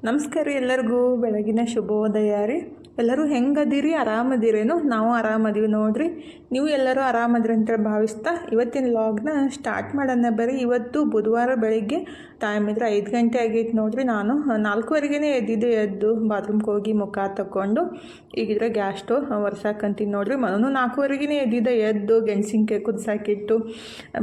ನಮಸ್ಕಾರ ರೀ ಎಲ್ಲರಿಗೂ ಬೆಳಗಿನ ಶುಭೋದಯ ರೀ. ಎಲ್ಲರೂ ಹೆಂಗದಿರಿ, ಆರಾಮದಿರೇನು? ನಾವು ಆರಾಮದೀವಿ ನೋಡ್ರಿ. ನೀವು ಎಲ್ಲರೂ ಆರಾಮದಿರಿ ಅಂತೇಳಿ ಭಾವಿಸ್ತಾ ಇವತ್ತಿನ ವ್ಲಾಗ್ನ ಸ್ಟಾರ್ಟ್ ಮಾಡೋಣ ಬರ್ರಿ. ಇವತ್ತು ಬುಧವಾರ ಬೆಳಿಗ್ಗೆ ಟೈಮ್ ಇದ್ರೆ 5 ಗಂಟೆ ಆಗೈತೆ ನೋಡ್ರಿ. ನಾನು 4:15ಗೆ ಎದ್ದು ಬಾತ್ರೂಮ್ಗೆ ಹೋಗಿ ಮುಖ ತಕ್ಕೊಂಡು ಈಗಿದ್ರೆ ಗ್ಯಾಸ್ ಸ್ಟವ್ ಒರ್ಸಾಕಂತೀನಿ ನೋಡ್ರಿ. ಮನೂ 4:15ಗೆ ಎದ್ದು ಗೆಣಸಿನ್ಕಾಯಿ ಕುದಿಸಾಕಿಟ್ಟು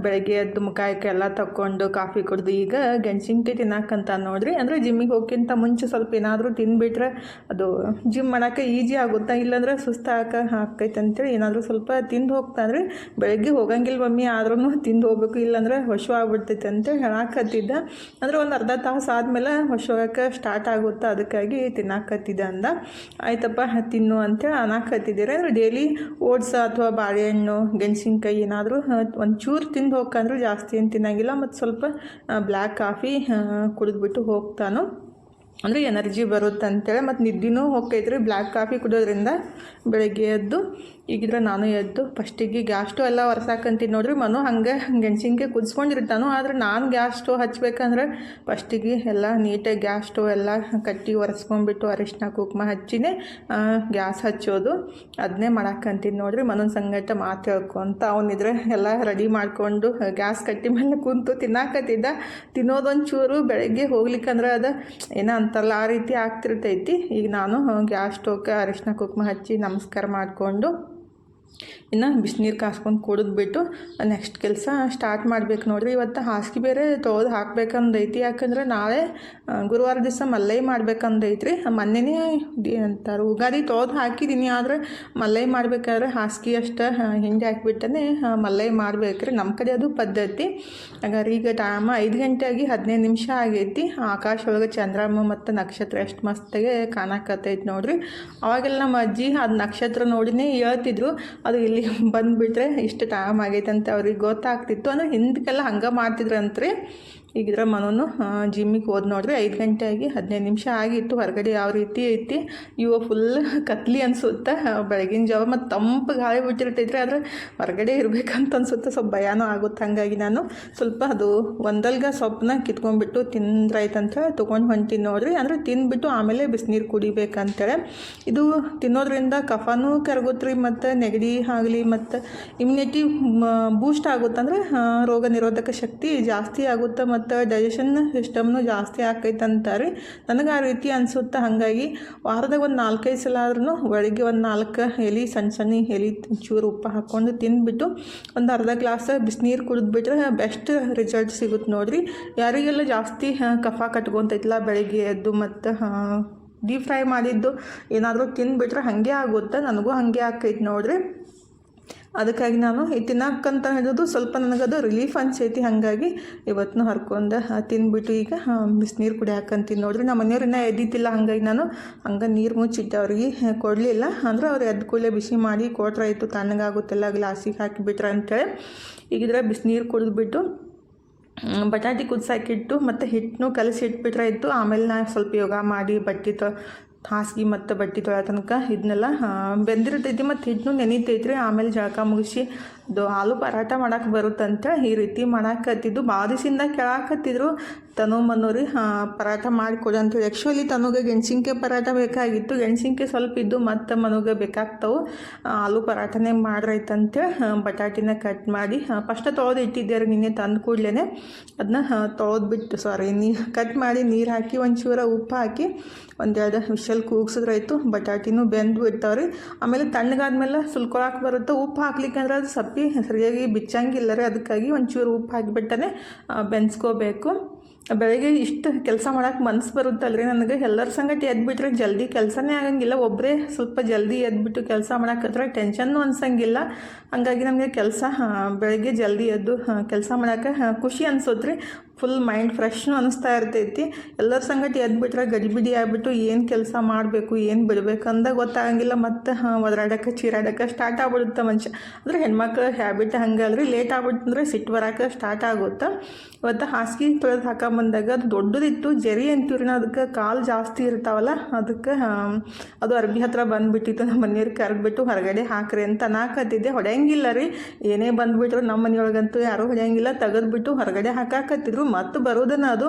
ಬೆಳಗ್ಗೆ ಎದ್ದು ಮುಖ ಎಲ್ಲ ತಕ್ಕೊಂಡು ಕಾಫಿ ಕುಡ್ದು ಈಗ ಗೆಣಸಿನ್ಕಾಯಿ ತಿನ್ನಾಕಂತ ನೋಡ್ರಿ. ಅಂದರೆ ಜಿಮ್ಮಿಗೆ ಹೋಗ್ಕಿಂತ ಮುಂಚೆ ಸ್ವಲ್ಪ ಏನಾದರೂ ತಿಂದುಬಿಟ್ರೆ ಅದು ಜಿಮ್ ಮಾಡೋಕ್ಕೆ ಈಜಿ ಆಗುತ್ತಾ, ಇಲ್ಲಾಂದ್ರೆ ಸುಸ್ತು ಹಾಕೈತೆ ಅಂತೇಳಿ ಏನಾದರೂ ಸ್ವಲ್ಪ ತಿಂದು ಹೋಗ್ತಾನ್ರಿ. ಬೆಳಗ್ಗೆ ಹೋಗಂಗಿಲ್ಲ ಮಮ್ಮಿ, ಆದ್ರೂ ತಿಂದು ಹೋಗ್ಬೇಕು, ಇಲ್ಲಾಂದ್ರೆ ಹೊಶು ಆಗ್ಬಿಡ್ತೈತೆ ಅಂತೇಳಿ ಹೇಳಾಕತ್ತಿದ್ದ. ಅಂದರೆ ಒಂದು ಅರ್ಧ ತಾಸು ಆದಮೇಲೆ ಹೊಶು ಹೋಗೋಕ್ಕೆ ಸ್ಟಾರ್ಟ್ ಆಗುತ್ತಾ, ಅದಕ್ಕಾಗಿ ತಿನ್ನಾಕತ್ತಿದ್ದೆ ಅಂದ. ಆಯ್ತಪ್ಪ ತಿನ್ನು ಅಂತೇಳಿ ಅನ್ನಕತ್ತಿದ್ದೀರಿ. ಅಂದರೆ ಡೈಲಿ ಓಟ್ಸ್ ಅಥವಾ ಬಾಳೆಹಣ್ಣು ಗೆಣಸಿನ್ಕಾಯಿ ಏನಾದರೂ ಒಂಚೂರು ತಿಂದು ಹೋಗ್ಕಂದ್ರೆ ಜಾಸ್ತಿ ಏನು ತಿನ್ನಂಗಿಲ್ಲ. ಮತ್ತು ಸ್ವಲ್ಪ ಬ್ಲ್ಯಾಕ್ ಕಾಫಿ ಕುಡಿದ್ಬಿಟ್ಟು ಹೋಗ್ತಾನು, ಅಂದರೆ ಎನರ್ಜಿ ಬರುತ್ತೆ ಅಂತೇಳಿ. ಮತ್ತು ನಿದ್ದೆನೂ ಹೋಗ್ತೈತ್ರಿ ಬ್ಲ್ಯಾಕ್ ಕಾಫಿ ಕುಡಿಯೋದ್ರಿಂದ. ಬೆಳಗ್ಗೆ ಎದ್ದು ಈಗಿದ್ರೆ ನಾನು ಎದ್ದು ಫಸ್ಟಿಗೆ ಗ್ಯಾಸ್ ಸ್ಟವ್ ಎಲ್ಲ ಒರ್ಸಾಕಂತೀನಿ ನೋಡ್ರಿ. ಮನು ಹಂಗೆ ಗೆಣಸಿನ್ಕಾಯಿ ಕುದಿಸ್ಕೊಂಡಿರ್ತಾನು. ಆದರೆ ನಾನು ಗ್ಯಾಸ್ ಸ್ಟವ್ ಹಚ್ಬೇಕಂದ್ರೆ ಫಸ್ಟಿಗೆ ಎಲ್ಲ ನೀಟಾಗಿ ಗ್ಯಾಸ್ ಸ್ಟವ್ ಎಲ್ಲ ಕಟ್ಟಿ ಒರೆಸ್ಕೊಂಡ್ಬಿಟ್ಟು ಅರಿಶಿನ ಕುಂಕುಮ ಹಚ್ಚಿನೇ ಗ್ಯಾಸ್ ಹಚ್ಚೋದು, ಅದನ್ನೇ ಮಾಡಾಕಂತೀನಿ ನೋಡ್ರಿ. ಮನನ ಸಂಗಟ ಮಾತು ಹೇಳ್ಕೊಂತ ಅವನಿದ್ರೆ ಎಲ್ಲ ರೆಡಿ ಮಾಡಿಕೊಂಡು ಗ್ಯಾಸ್ ಕಟ್ಟಿ ಮೇಲೆ ಕುಂತು ತಿನ್ನಾಕತ್ತಿದ್ದ. ತಿನ್ನೋದೊಂಚೂರು ಬೆಳಗ್ಗೆ ಹೋಗ್ಲಿಕ್ಕಂದ್ರೆ ಅದು ಏನೋ ಅಂತಾರಲ್ಲ ಆ ರೀತಿ ಆಗ್ತಿರ್ತೈತಿ. ಈಗ ನಾನು ಗ್ಯಾಸ್ ಸ್ಟವ್ಗೆ ಅರಿಶಿನ ಕುಂಕುಮ ಹಚ್ಚಿ ನಮಸ್ಕಾರ ಮಾಡಿಕೊಂಡು ಇನ್ನು ಬಿಸಿನೀರು ಕಾಸ್ಕೊಂಡು ಕುಡಿದ್ಬಿಟ್ಟು ನೆಕ್ಸ್ಟ್ ಕೆಲಸ ಸ್ಟಾರ್ಟ್ ಮಾಡ್ಬೇಕು ನೋಡ್ರಿ. ಇವತ್ತು ಹಾಸಿಗೆ ಬೇರೆ ತೊಳೆದು ಹಾಕ್ಬೇಕಂದೈತಿ. ಯಾಕಂದ್ರೆ ನಾಳೆ ಗುರುವಾರ ದಿವಸ ಮಲ್ಲೈ ಮಾಡ್ಬೇಕಂದೈತ್ರಿ. ಮೊನ್ನೆನೇ ಅಂತಾರೆ ಉಗಾದಿ ತೊಳೆದು ಹಾಕಿದ್ದೀನಿ, ಆದರೆ ಮಲ್ಲೈ ಮಾಡ್ಬೇಕಾದ್ರೆ ಹಾಸಿಗೆ ಅಷ್ಟು ಹಿಂಡಿ ಹಾಕಿಬಿಟ್ಟನೆ ಮಲ್ಲೈ ಮಾಡ್ಬೇಕ್ರಿ. ನಮ್ಮ ಕಡೆ ಅದು ಪದ್ಧತಿ. ಹಾಗಾದ್ರೆ ಈಗ ಟೈಮ್ 5 ಗಂಟೆ ಆಗಿ 15 ನಿಮಿಷ ಆಗೈತಿ. ಆಕಾಶ ಒಳಗೆ ಚಂದ್ರಮ್ಮ ಮತ್ತು ನಕ್ಷತ್ರ ಎಷ್ಟು ಮಸ್ತಾಗೆ ಕಾಣಕತ್ತೈತಿ ನೋಡ್ರಿ. ಅವಾಗೆಲ್ಲ ನಮ್ಮ ಅಜ್ಜಿ ಅದು ನಕ್ಷತ್ರ ನೋಡಿನೇ ಹೇಳ್ತಿದ್ರು. ಅದು ಇಲ್ಲಿ ಬಂದುಬಿಟ್ರೆ ಇಷ್ಟು ಟೈಮ್ ಆಗೈತೆ ಅಂತ ಅವ್ರಿಗೆ ಗೊತ್ತಾಗ್ತಿತ್ತು. ಅಂದರೆ ಹಿಂದಕ್ಕೆಲ್ಲ ಹಂಗೆ ಮಾಡ್ತಿದ್ರಂತ್ರಿ. ಈಗಿದ್ರೆ ಮನೂ ಜಿಮ್ಮಿಗೆ ಹೋದ್ ನೋಡ್ರಿ. 5 ಗಂಟೆ ಆಗಿ 15 ನಿಮಿಷ ಆಗಿತ್ತು. ಹೊರಗಡೆ ಯಾವ ರೀತಿ ಐತಿ ಇವ ಫುಲ್ ಕತ್ಲಿ ಅನಿಸುತ್ತೆ ಬೆಳಗಿನ ಜಾವ. ಮತ್ತು ತಂಪು ಗಾಳಿ ಬಿಟ್ಟಿರ್ತೈತ್ರಿ. ಆದರೆ ಹೊರಗಡೆ ಇರಬೇಕಂತ ಅನ್ಸುತ್ತೆ, ಸ್ವಲ್ಪ ಭಯನೂ ಆಗುತ್ತೆ. ಹಾಗಾಗಿ ನಾನು ಸ್ವಲ್ಪ ಅದು ಒಂದಲ್ಗ ಸೊಪ್ಪನ್ನ ಕಿತ್ಕೊಂಡ್ಬಿಟ್ಟು ತಿಂದ್ರಾಯ್ತಂತ ತೊಗೊಂಡು ಹೊಂಟೀನಿ ನೋಡ್ರಿ. ಅಂದರೆ ತಿಂದ್ಬಿಟ್ಟು ಆಮೇಲೆ ಬಿಸಿನೀರು ಕುಡಿಬೇಕಂತೇಳಿ. ಇದು ತಿನ್ನೋದ್ರಿಂದ ಕಫನೂ ಕರಗುತ್ತೆ ರೀ, ಮತ್ತು ನೆಗಡಿ ಆಗಲಿ ಮತ್ತು ಇಮ್ಯುನಿಟಿ ಬೂಸ್ಟ್ ಆಗುತ್ತೆ. ಅಂದರೆ ರೋಗ ನಿರೋಧಕ ಶಕ್ತಿ ಜಾಸ್ತಿ ಆಗುತ್ತೆ ಮತ್ತು ಡೈಜೆಷನ್ ಸಿಸ್ಟಮ್ನು ಜಾಸ್ತಿ ಆಕೈತೆ ಅಂತಾರೆ. ನನಗೆ ಆ ರೀತಿ ಅನಿಸುತ್ತೆ. ಹಾಗಾಗಿ ವಾರದಾಗ ಒಂದು 4-5 ಸಲ ಆದ್ರೂ ಬೆಳಿಗ್ಗೆ ಒಂದು 4 ಎಲೆ ಸಣ್ಣ ಎಲೆ ಚೂರು ಉಪ್ಪು ಹಾಕ್ಕೊಂಡು ತಿಂದ್ಬಿಟ್ಟು ಒಂದು ಅರ್ಧ ಗ್ಲಾಸ್ ಬಿಸಿನೀರು ಕುಡಿದ್ಬಿಟ್ರೆ ಬೆಸ್ಟ್ ರಿಸಲ್ಟ್ ಸಿಗುತ್ತೆ ನೋಡ್ರಿ. ಯಾರಿಗೆಲ್ಲ ಜಾಸ್ತಿ ಕಫ ಕಟ್ಕೊತೈತಿಲ್ಲ ಬೆಳಗ್ಗೆ ಎದ್ದು ಮತ್ತು ಡೀಪ್ ಫ್ರೈ ಮಾಡಿದ್ದು ಏನಾದರೂ ತಿಂದುಬಿಟ್ರೆ ಹಾಗೆ ಆಗುತ್ತೆ. ನನಗೂ ಹಾಗೆ ಆಕೈತೆ ನೋಡ್ರಿ. ಅದಕ್ಕಾಗಿ ನಾನು ತಿನ್ನಕ್ಕಂತ ಹೇಳೋದು ಸ್ವಲ್ಪ ನನಗದು ರಿಲೀಫ್ ಅನ್ಸೈತಿ. ಹಾಗಾಗಿ ಇವತ್ತು ಹರ್ಕೊಂಡು ತಿಂದ್ಬಿಟ್ಟು ಈಗ ಬಿಸಿನೀರು ಕುಡಿಯಾಕಂತೀನಿ ನೋಡ್ರಿ. ನಮ್ಮ ಮನೆಯವ್ರು ಇನ್ನೂ ಎದ್ದಿತ್ತಿಲ್ಲ, ಹಾಗಾಗಿ ನಾನು ಹಂಗೆ ನೀರು ಮುಚ್ಚಿಟ್ಟು ಅವ್ರಿಗೆ ಕೊಡಲಿಲ್ಲ. ಅಂದರೆ ಅವ್ರು ಎದ್ದು ಕೂಡಲೇ ಬಿಸಿ ಮಾಡಿ ಕೊಟ್ರಾಯ್ತು, ತಣ್ಣಗಾಗುತ್ತೆಲ್ಲ ಗ್ಲಾಸಿಗೆ ಹಾಕಿಬಿಟ್ರೆ ಅಂತೇಳಿ. ಈಗಿದ್ರೆ ಬಿಸಿನೀರು ಕುಡಿದ್ಬಿಟ್ಟು ಬಟಾಟಿ ಕುದಿಸಾಕಿಟ್ಟು ಮತ್ತು ಹಿಟ್ಟನ್ನು ಕಲಸಿ ಇಟ್ಬಿಟ್ರಾಯ್ತು. ಆಮೇಲೆ ನಾನು ಸ್ವಲ್ಪ ಯೋಗ ಮಾಡಿ ಹಾಸಿಗೆ ಮತ್ತು ಬಟ್ಟೆ ತೊಳೆಯೋ ತನಕ ಇದನ್ನೆಲ್ಲ ಬೆಂದಿರ್ತೈತಿ. ಮತ್ತು ಹಿಟ್ಟನ್ನು ನೆನೀತೈತ್ರಿ. ಆಮೇಲೆ ಜಳಕ ಮುಗಿಸಿ ಅದು ಆಲೂ ಪರಾಟ ಮಾಡೋಕೆ ಬರುತ್ತಂತ ಈ ರೀತಿ ಮಾಡಾಕತ್ತಿದ್ದು. ಭಾಳ ದಿವಸದಿಂದ ಕೇಳಾಕತ್ತಿದ್ರು ತನು ಮನೋರಿ ಪರಾಟ ಮಾಡಿಕೊಡು ಅಂತೇಳಿ. ಆ್ಯಕ್ಚುಲಿ ತನುಗೆ ಗೆಣಸಿನ್ಕಾಯಿ ಪರಾಟ ಬೇಕಾಗಿತ್ತು. ಗೆಣಸಿನ್ಕಾಯಿ ಸ್ವಲ್ಪ ಇದ್ದು ಮತ್ತು ಮನುಗೆ ಬೇಕಾಗ್ತಾವೆ. ಆಲೂ ಪರಾಟನೇ ಮಾಡ್ರೈತಂತೇಳಿ ಬಟಾಟಿನ ಕಟ್ ಮಾಡಿ ಫಸ್ಟ್ ತೊಳೆದು ಇಟ್ಟಿದ್ದಾರೆ. ನಿನ್ನೆ ತಂದು ಕೂಡಲೇ ಅದನ್ನ ತೊಳೆದ್ಬಿಟ್ಟು ಕಟ್ ಮಾಡಿ ನೀರು ಹಾಕಿ ಒಂಚೂರು ಉಪ್ಪು ಹಾಕಿ 1-2 ವಿಷಲ್ ಕೂಗ್ಸಿದ್ರಾಯ್ತು. ಬಟಾಟಿನೂ ಬೆಂದು ಬಿಡ್ತಾವ್ರಿ. ಆಮೇಲೆ ತಣ್ಣಗಾದ್ಮೇಲೆ ಸುಲ್ಕೊಳಕ್ಕೆ ಬರುತ್ತೆ. ಉಪ್ಪು ಹಾಕ್ಲಿಕ್ಕೆ ಅಂದ್ರೆ ಅದು ಸಪ್ಪಿ ಸರಿಯಾಗಿ ಬಿಚ್ಚಂಗಿಲ್ಲ ರೀ. ಅದಕ್ಕಾಗಿ ಒಂಚೂರು ಉಪ್ಪು ಹಾಕಿಬಿಟ್ಟನೆ ಬೆನ್ಸ್ಕೋಬೇಕು. ಬೆಳಗ್ಗೆ ಇಷ್ಟು ಕೆಲಸ ಮಾಡೋಕೆ ಮನಸ್ಸು ಬರುತ್ತಲ್ರಿ ನನಗೆ. ಎಲ್ಲರ ಸಂಗತಿ ಎದ್ಬಿಟ್ರೆ ಜಲ್ದಿ ಕೆಲಸನೇ ಆಗಂಗಿಲ್ಲ. ಒಬ್ಬರೇ ಸ್ವಲ್ಪ ಜಲ್ದಿ ಎದ್ಬಿಟ್ಟು ಕೆಲಸ ಮಾಡೋಕ್ಕತ್ರ ಟೆನ್ಷನ್ನು ಅನ್ಸಂಗಿಲ್ಲ. ಹಾಗಾಗಿ ನಮಗೆ ಕೆಲಸ ಬೆಳಗ್ಗೆ ಜಲ್ದಿ ಎದ್ದು ಕೆಲಸ ಮಾಡೋಕೆ ಖುಷಿ ಅನ್ಸೋದ್ರಿ. ಫುಲ್ ಮೈಂಡ್ ಫ್ರೆಶ್ನು ಅನಿಸ್ತಾ ಇರ್ತೈತಿ. ಎಲ್ಲರ ಸಂಗತಿ ಎದ್ಬಿಟ್ರೆ ಗಡಿಬಿಡಿ ಆಗಿಬಿಟ್ಟು ಏನು ಕೆಲಸ ಮಾಡಬೇಕು ಏನು ಬಿಡಬೇಕು ಅಂದ ಗೊತ್ತಾಗಂಗಿಲ್ಲ. ಮತ್ತು ಒದರಾಡಕ್ಕೆ ಚೀರಾಡಕ್ಕೆ ಸ್ಟಾರ್ಟ್ ಆಗ್ಬಿಡುತ್ತೆ ಮನುಷ್ಯ. ಅಂದರೆ ಹೆಣ್ಮಕ್ಳು ಹ್ಯಾಬಿಟ್ ಹಂಗಲ್ರಿ. ಲೇಟ್ ಆಗ್ಬಿಟ್ಟಂದ್ರೆ ಸಿಟ್ಟು ಬರೋಕೆ ಸ್ಟಾರ್ಟ್ ಆಗುತ್ತೆ. ಇವತ್ತು ಹಾಸಿಗೆ ತೊಳೆದು ಹಾಕೊಂಬಂದಾಗ ಅದು ದೊಡ್ಡದಿತ್ತು, ಜರಿ ಅಂತೀವ್ರಿ ನಾವು ಅದಕ್ಕೆ. ಕಾಲು ಜಾಸ್ತಿ ಇರ್ತಾವಲ್ಲ ಅದಕ್ಕೆ ಅದು ಅರ್ಬಿ ಹತ್ರ ಬಂದುಬಿಟ್ಟಿತ್ತು. ನಮ್ಮ ಮನೆಯವ್ರಿಗೆ ಕರೆದ್ಬಿಟ್ಟು ಹೊರಗಡೆ ಹಾಕ್ರಿ ಅಂತ ಅನ್ನಕತ್ತಿದ್ದೆ. ಹೊಡೆಯಂಗಿಲ್ಲ ರೀ, ಏನೇ ಬಂದುಬಿಟ್ರು ನಮ್ಮ ಮನೆಯೊಳಗಂತೂ ಯಾರೂ ಹೊಡೆಯಂಗಿಲ್ಲ. ತೆಗೆದ್ಬಿಟ್ಟು ಹೊರಗಡೆ ಹಾಕಾಕತ್ತಿದ್ರು. ಮತ್ತು ಬರೋದನ್ನ ಅದು.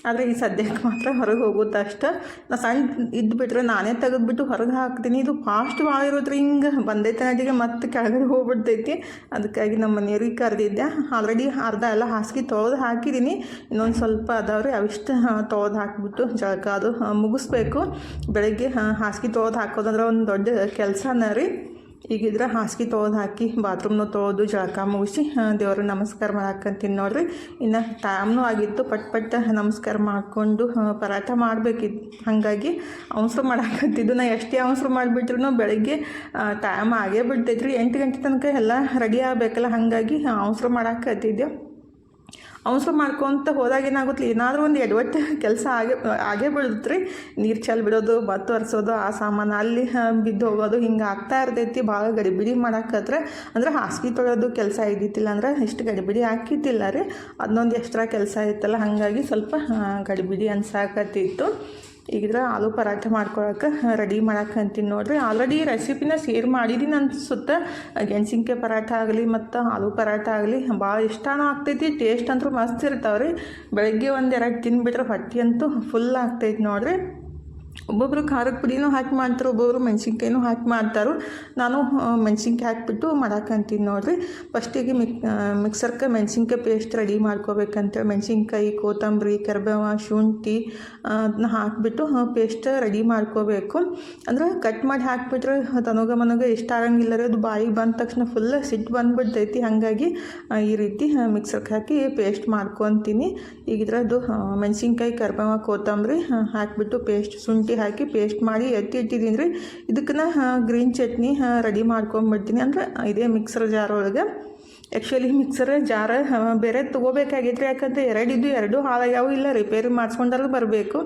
ಆದರೆ ಈ ಸದ್ಯಕ್ಕೆ ಮಾತ್ರ ಹೊರಗೆ ಹೋಗುತ್ತೆ ಅಷ್ಟೆ. ನಾ ಸಣ್ಣ ಇದ್ದುಬಿಟ್ರೆ ನಾನೇ ತೆಗೆದುಬಿಟ್ಟು ಹೊರಗೆ ಹಾಕ್ತೀನಿ. ಇದು ಫಾಸ್ಟ್ ಭಾಳ ಇರೋದ್ರಿ ಹಿಂಗೆ ಬಂದೈತೆ ನದಿಗೆ ಮತ್ತೆ ಕೆಳಗಡೆ ಹೋಗ್ಬಿಡ್ತೈತಿ. ಅದಕ್ಕಾಗಿ ನಮ್ಮ ಮನೆಯವ್ರಿಗೆ ಕರೆದಿದ್ದೆ. ಆಲ್ರೆಡಿ ಅರ್ಧ ಎಲ್ಲ ಹಾಸಿಗೆ ತೊಳೆದು ಹಾಕಿದ್ದೀನಿ, ಇನ್ನೊಂದು ಸ್ವಲ್ಪ ಅದಾವ್ರಿ ಅವಿಷ್ಟು ತೊಳೆದು ಹಾಕಿಬಿಟ್ಟು ಜಳಕ ಅದು ಮುಗಿಸ್ಬೇಕು. ಬೆಳಗ್ಗೆ ಹಾಸಿಗೆ ತೊಳೆದು ಹಾಕೋದಂದ್ರೆ ಒಂದು ದೊಡ್ಡ ಕೆಲಸನ ರೀ. ಈಗಿದ್ರೆ ಹಾಸಿಗೆ ತೊಳೆದು ಹಾಕಿ ಬಾತ್ರೂಮ್ನ ತೊಳೆದು ಜಳಕ ಮುಗಿಸಿ ದೇವ್ರಿಗೆ ನಮಸ್ಕಾರ ಮಾಡಾಕಂತೀನಿ ನೋಡ್ರಿ. ಇನ್ನು ಟೈಮ್ನೂ ಆಗಿತ್ತು, ಪಟ್ ನಮಸ್ಕಾರ ಮಾಡಿಕೊಂಡು ಪರಾಟ ಮಾಡಬೇಕಿತ್ತು. ಹಾಗಾಗಿ ಅವಸರ ಮಾಡಾಕಂತಿದ್ದು. ನಾ ಎಷ್ಟೇ ಅವಸರ ಮಾಡಿಬಿಟ್ರು ಬೆಳಗ್ಗೆ ಟೈಮ್ ಆಗೇ ಬಿಡ್ತೈತ್ರಿ. 8 ಗಂಟೆ ತನಕ ಎಲ್ಲ ರೆಡಿ ಆಗಬೇಕಲ್ಲ, ಹಾಗಾಗಿ ಅವಸರ ಮಾಡಾಕತ್ತಿದ್ದೆ. ಅವಸರ ಮಾಡ್ಕೊತ ಹೋದಾಗ ಏನಾಗುತ್ತೆ, ಏನಾದರೂ ಒಂದು ಎಡವಟ್ಟು ಕೆಲಸ ಆಗೇ ಬಿಡುತ್ತೆ. ನೀರು ಚೆಲ್ಲಿ ಬಿಡೋದು, ಬತ್ತು ಒರೆಸೋದು, ಆ ಸಾಮಾನು ಅಲ್ಲಿ ಬಿದ್ದು ಹೋಗೋದು ಹಿಂಗೆ ಆಗ್ತಾ ಇರ್ತೈತಿ. ಭಾಳ ಗಡಿಬಿಡಿ ಮಾಡಾಕತ್ರೆ ಅಂದ್ರೆ ಹಾಸಿಗೆ ತೊಳೆಯೋದು ಕೆಲಸ ಇದ್ದಿತ್ತಿಲ್ಲ ಅಂದ್ರೆ ಇಷ್ಟು ಗಡಿಬಿಡಿ ಹಾಕಿತ್ತಿಲ್ಲ ರೀ. ಅದನ್ನೊಂದು ಎಕ್ಸ್ಟ್ರಾ ಕೆಲಸ ಇತ್ತಲ್ಲ, ಹಾಗಾಗಿ ಸ್ವಲ್ಪ ಗಡಿಬಿಡಿ ಅನ್ಸಾಕತ್ತಿತ್ತು. ಈಗಿದ್ರೆ ಆಲೂ ಪರಾಠ ಮಾಡ್ಕೊಳಕ್ಕೆ ರೆಡಿ ಮಾಡಾಕಂತೀನಿ ನೋಡ್ರಿ. ಆಲ್ರೆಡಿ ರೆಸಿಪಿನ ಶೇರ್ ಮಾಡಿದ್ದೀನಿ ಅನ್ಸುತ್ತೆ. ಗೆಣಸಿನ್ಕಾಯಿ ಪರಾಠ ಆಗಲಿ ಮತ್ತು ಆಲೂ ಪರಾಠ ಆಗಲಿ ಭಾಳ ಇಷ್ಟನೂ ಆಗ್ತೈತಿ. ಟೇಸ್ಟ್ ಅಂತೂ ಮಸ್ತ್ ಇರ್ತಾವೆ ರೀ. ಬೆಳಗ್ಗೆ 1-2 ತಿಂದುಬಿಟ್ರೆ ಹೊಟ್ಟೆ ಅಂತೂ ಫುಲ್ ಆಗ್ತೈತಿ ನೋಡ್ರಿ. ಒಬ್ಬೊಬ್ಬರು ಖಾರದ ಪುಡಿನೂ ಹಾಕಿ ಮಾಡ್ತಾರೆ, ಒಬ್ಬೊಬ್ಬರು ಮೆಣಸಿನ್ಕಾಯಿನೂ ಹಾಕಿ ಮಾಡ್ತಾರೆ. ನಾನು ಮೆಣಸಿನ್ಕಾಯಿ ಹಾಕಿಬಿಟ್ಟು ಮಾಡಾಕಂತೀನಿ ನೋಡ್ರಿ. ಫಸ್ಟಿಗೆ ಮಿಕ್ಸರ್ಗೆ ಮೆಣಸಿನ್ಕಾಯಿ ಪೇಸ್ಟ್ ರೆಡಿ ಮಾಡ್ಕೋಬೇಕಂತೇಳಿ ಮೆಣಸಿನ್ಕಾಯಿ, ಕೊತ್ತಂಬರಿ, ಕರಿಬೇವು, ಶುಂಠಿ ಅದನ್ನ ಹಾಕಿಬಿಟ್ಟು ಪೇಸ್ಟ್ ರೆಡಿ ಮಾಡ್ಕೋಬೇಕು. ಅಂದ್ರೆ ಕಟ್ ಮಾಡಿ ಹಾಕಿಬಿಟ್ರೆ ತನಗ ಇಷ್ಟ ಆಗಂಗಿಲ್ಲ ರೀ. ಅದು ಬಾಯಿಗೆ ಬಂದ ತಕ್ಷಣ ಫುಲ್ ಸಿಟ್ಟು ಬಂದುಬಿಡ್ತೈತಿ. ಹಾಗಾಗಿ ಈ ರೀತಿ ಮಿಕ್ಸರ್ಗೆ ಹಾಕಿ ಪೇಸ್ಟ್ ಮಾಡ್ಕೊತೀನಿ. ಈಗಿದ್ರೆ ಅದು ಮೆಣಸಿನ್ಕಾಯಿ, ಕರಿಬೇವು, ಕೊತ್ತಂಬರಿ ಹಾಕಿಬಿಟ್ಟು ಪೇಸ್ಟ್, ಶುಂಠಿ ಹಾಕಿ ಪೇಸ್ಟ್ ಮಾಡಿ ಇಟ್ಟಿದ್ದೀನಿ ರೀ. ಇದಕ್ಕೆ ಗ್ರೀನ್ ಚಟ್ನಿ ರೆಡಿ ಮಾಡ್ಕೊಂಬಿಡ್ತೀನಿ. ಅಂದ್ರೆ ಇದೇ ಮಿಕ್ಸರ್ ಜಾರ್ ಒಳಗೆ. ಆ್ಯಕ್ಚುಲಿ ಮಿಕ್ಸರ್ ಜಾರ ಬೇರೆ ತೊಗೋಬೇಕಾಗಿತ್ತು ರೀ. ಯಾಕಂದರೆ ಎರಡೂ ಹಾಳಾಗ್ಯಾವು, ಇಲ್ಲ ರಿಪೇರಿ ಮಾಡಿಸ್ಕೊಂಡ್ರೆ ಬರಬೇಕು.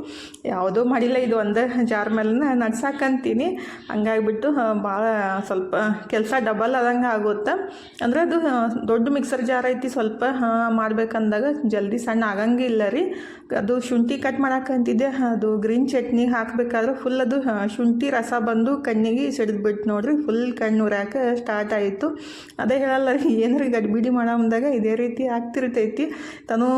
ಯಾವುದೂ ಮಾಡಿಲ್ಲ, ಇದು ಒಂದು ಜಾರ್ ಮೇಲೆ ನಡ್ಸಾಕಂತೀನಿ. ಹಂಗಾಗಿಬಿಟ್ಟು ಭಾಳ ಸ್ವಲ್ಪ ಕೆಲಸ ಡಬಲ್ ಆದಂಗೆ ಆಗುತ್ತೆ. ಅಂದರೆ ಅದು ದೊಡ್ಡ ಮಿಕ್ಸರ್ ಜಾರ್ ಐತಿ, ಸ್ವಲ್ಪ ಮಾಡ್ಬೇಕಂದಾಗ ಜಲ್ದಿ ಸಣ್ಣ ಆಗಂಗಿಲ್ಲ ರೀ. ಅದು ಶುಂಠಿ ಕಟ್ ಮಾಡಾಕಂತಿದ್ದೆ. ಅದು ಗ್ರೀನ್ ಚಟ್ನಿ ಹಾಕಬೇಕಾದ್ರೆ ಫುಲ್ ಅದು ಶುಂಠಿ ರಸ ಬಂದು ಕಣ್ಣಿಗೆ ಸಿಡಿದ್ಬಿಟ್ಟು ನೋಡ್ರಿ, ಫುಲ್ ಕಣ್ಣು ಉರ್ಯಾಕೆ ಸ್ಟಾರ್ಟ್ ಆಯಿತು. ಅದೇ ಹೇಳಲ್ಲ ರೀ, ಏನ್ರಿ ಗಡಿಬಿಡಿ ಮಾಡಂದಾಗ ಇದೇ ರೀತಿ ಆಗ್ತಿರ್ತೈತಿ.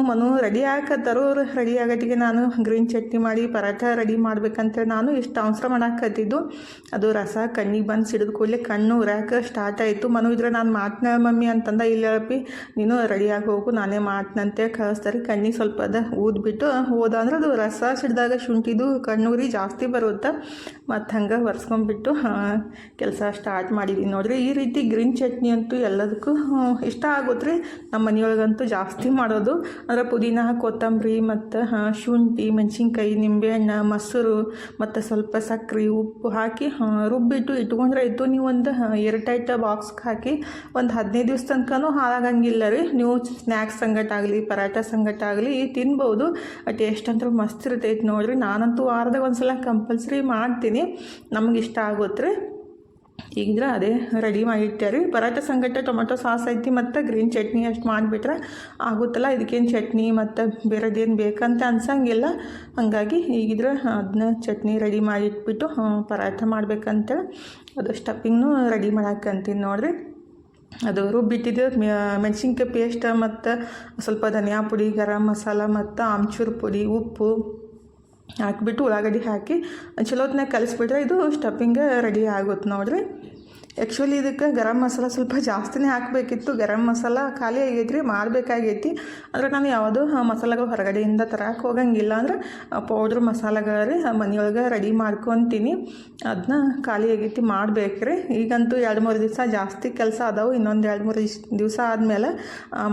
ಮನು ರೆಡಿ ಹಾಕತ್ತಾರೋ, ರೆಡಿ ಆಗೋಟ್ಟಿಗೆ ನಾನು ಗ್ರೀನ್ ಚಟ್ನಿ ಮಾಡಿ ಪರಾಠ ರೆಡಿ ಮಾಡ್ಬೇಕಂತೇಳಿ ನಾನು ಇಷ್ಟು ಅವಸರ ಮಾಡಾಕತ್ತಿದ್ದು. ಅದು ರಸ ಕಣ್ಣಿಗೆ ಬಂದು ಸಿಡಿದ ಕೂಡಲೇ ಕಣ್ಣು ಉರ್ಯಾಕೆ ಸ್ಟಾರ್ಟ್ ಆಯಿತು. ಮನು ಇದ್ರೆ ನಾನು ಮಾಡ್ತೀನಿ ಮಮ್ಮಿ ಅಂತಂದ. ಇಲ್ಲ ಹೇಳಪ್ಪಿ, ನೀನು ರೆಡಿಯಾಗಿ ಹೋಗು, ನಾನೇ ಮಾಡ್ತೀನಂತೆ ಕಳಿಸ್ತಾರೆ. ಕಣ್ಣಿಗೆ ಸ್ವಲ್ಪ ಅದ ಊದ್ಬಿಟ್ಟು ಹೋದ ಅಂದ್ರೆ ಅದು ರಸ ಸಿಡಿದಾಗ ಶುಂಠಿದು ಕಣ್ಣುರಿ ಜಾಸ್ತಿ ಬರುತ್ತೆ. ಮತ್ತು ಹಂಗೆ ಒರೆಸ್ಕೊಂಡ್ಬಿಟ್ಟು ಕೆಲಸ ಸ್ಟಾರ್ಟ್ ಮಾಡಿದ್ದೀನಿ ನೋಡ್ರಿ. ಈ ರೀತಿ ಗ್ರೀನ್ ಚಟ್ನಿ ಅಂತೂ ಎಲ್ಲದಕ್ಕೂ ಇಷ್ಟ ಆಗುತ್ತೆ ರೀ. ನಮ್ಮ ಮನೆಯೊಳಗಂತೂ ಜಾಸ್ತಿ ಮಾಡೋದು ಅಂದರೆ ಪುದೀನ, ಕೊತ್ತಂಬರಿ ಮತ್ತು ಶುಂಠಿ, ಮೆಣಸಿನ್ಕಾಯಿ, ನಿಂಬೆಹಣ್ಣು, ಮೊಸರು ಮತ್ತು ಸ್ವಲ್ಪ ಸಕ್ಕರೆ, ಉಪ್ಪು ಹಾಕಿ ರುಬ್ಬಿಟ್ಟು ಇಟ್ಕೊಂಡ್ರೆ ಇತ್ತು. ನೀವು ಒಂದು ಏರ್ಟೈಟ್ ಬಾಕ್ಸ್ಗೆ ಹಾಕಿ ಒಂದು 15 ದಿವಸ ತನಕನೂ ಹಾಳಾಗಂಗಿಲ್ಲ ರೀ. ನೀವು ಸ್ನ್ಯಾಕ್ಸ್ ಸಂಗಟಾಗಲಿ ಪರಾಟ ಸಂಗಟಾಗಲಿ ತಿನ್ಬೋದು. ಟೇಸ್ಟ್ ಅಂತೂ ಮಸ್ತ್ ಇರ್ತೈತಿ ನೋಡ್ರಿ. ನಾನಂತೂ ವಾರದಾಗ ಒಂದ್ಸಲ ಕಂಪಲ್ಸರಿ ಮಾಡ್ತೀನಿ, ನಮ್ಗೆ ಇಷ್ಟ ಆಗುತ್ತೆ ರೀ. ಈಗಿದ್ರೆ ಅದೇ ರೆಡಿ ಮಾಡಿಟ್ಟೆ ರೀ. ಪರಾಟ ಸಂಗಟ ಟೊಮೆಟೊ ಸಾಸ್ ಐತಿ ಮತ್ತು ಗ್ರೀನ್ ಚಟ್ನಿ ಅಷ್ಟು ಮಾಡಿಬಿಟ್ರೆ ಆಗುತ್ತಲ್ಲ. ಇದಕ್ಕೇನು ಚಟ್ನಿ ಮತ್ತು ಬೇರೆದೇನು ಬೇಕಂತ ಅನ್ಸಂಗಿಲ್ಲ. ಹಾಗಾಗಿ ಈಗಿದ್ರೆ ಅದನ್ನ ಚಟ್ನಿ ರೆಡಿ ಮಾಡಿಟ್ಬಿಟ್ಟು ಪರಾಟ ಮಾಡ್ಬೇಕಂತೇಳಿ ಅದು ಸ್ಟಫಿಂಗ್ನು ರೆಡಿ ಮಾಡಾಕಂತೀನಿ ನೋಡ್ರಿ. ಅದು ರುಬ್ಬಿಟ್ಟಿದ್ದು ಮೆಣಸಿನ್ಕಾಯಿ ಪೇಸ್ಟ್ ಮತ್ತು ಸ್ವಲ್ಪ ಧನಿಯಾ ಪುಡಿ, ಗರಂ ಮಸಾಲ ಮತ್ತು ಆಮ್ಚೂರು ಪುಡಿ, ಉಪ್ಪು ಹಾಕಿಬಿಟ್ಟು ಉಳ್ಳಾಗಡ್ಡಿ ಹಾಕಿ ಚಲೋತ್ನಾಗ ಕಲಿಸ್ಬಿಟ್ರೆ ಇದು ಸ್ಟಫಿಂಗ್ ರೆಡಿ ಆಗುತ್ತೆ ನೋಡ್ರಿ. ಆ್ಯಕ್ಚುಲಿ ಇದಕ್ಕೆ ಗರಂ ಮಸಾಲ ಸ್ವಲ್ಪ ಜಾಸ್ತಿನೇ ಹಾಕಬೇಕಿತ್ತು. ಗರಂ ಮಸಾಲ ಖಾಲಿ ಆಗೈತಿ ರೀ, ಮಾಡಬೇಕಾಗೈತಿ. ಅಂದರೆ ನಾನು ಯಾವುದೂ ಮಸಾಲೆಗಳು ಹೊರಗಡೆಯಿಂದ ತರಕ್ಕೆ ಹೋಗಂಗಿಲ್ಲ. ಅಂದ್ರೆ ಪೌಡ್ರ್ ಮಸಾಲೆಗಳು ರೀ ಮನೆಯೊಳಗೆ ರೆಡಿ ಮಾಡ್ಕೊತೀನಿ. ಅದನ್ನ ಖಾಲಿ ಆಗೈತಿ, ಮಾಡಬೇಕ್ರಿ. ಈಗಂತೂ 2-3 ದಿವಸ ಜಾಸ್ತಿ ಕೆಲಸ ಅದಾವೆ. ಇನ್ನೊಂದು 2-3 ದಿವಸ ಆದಮೇಲೆ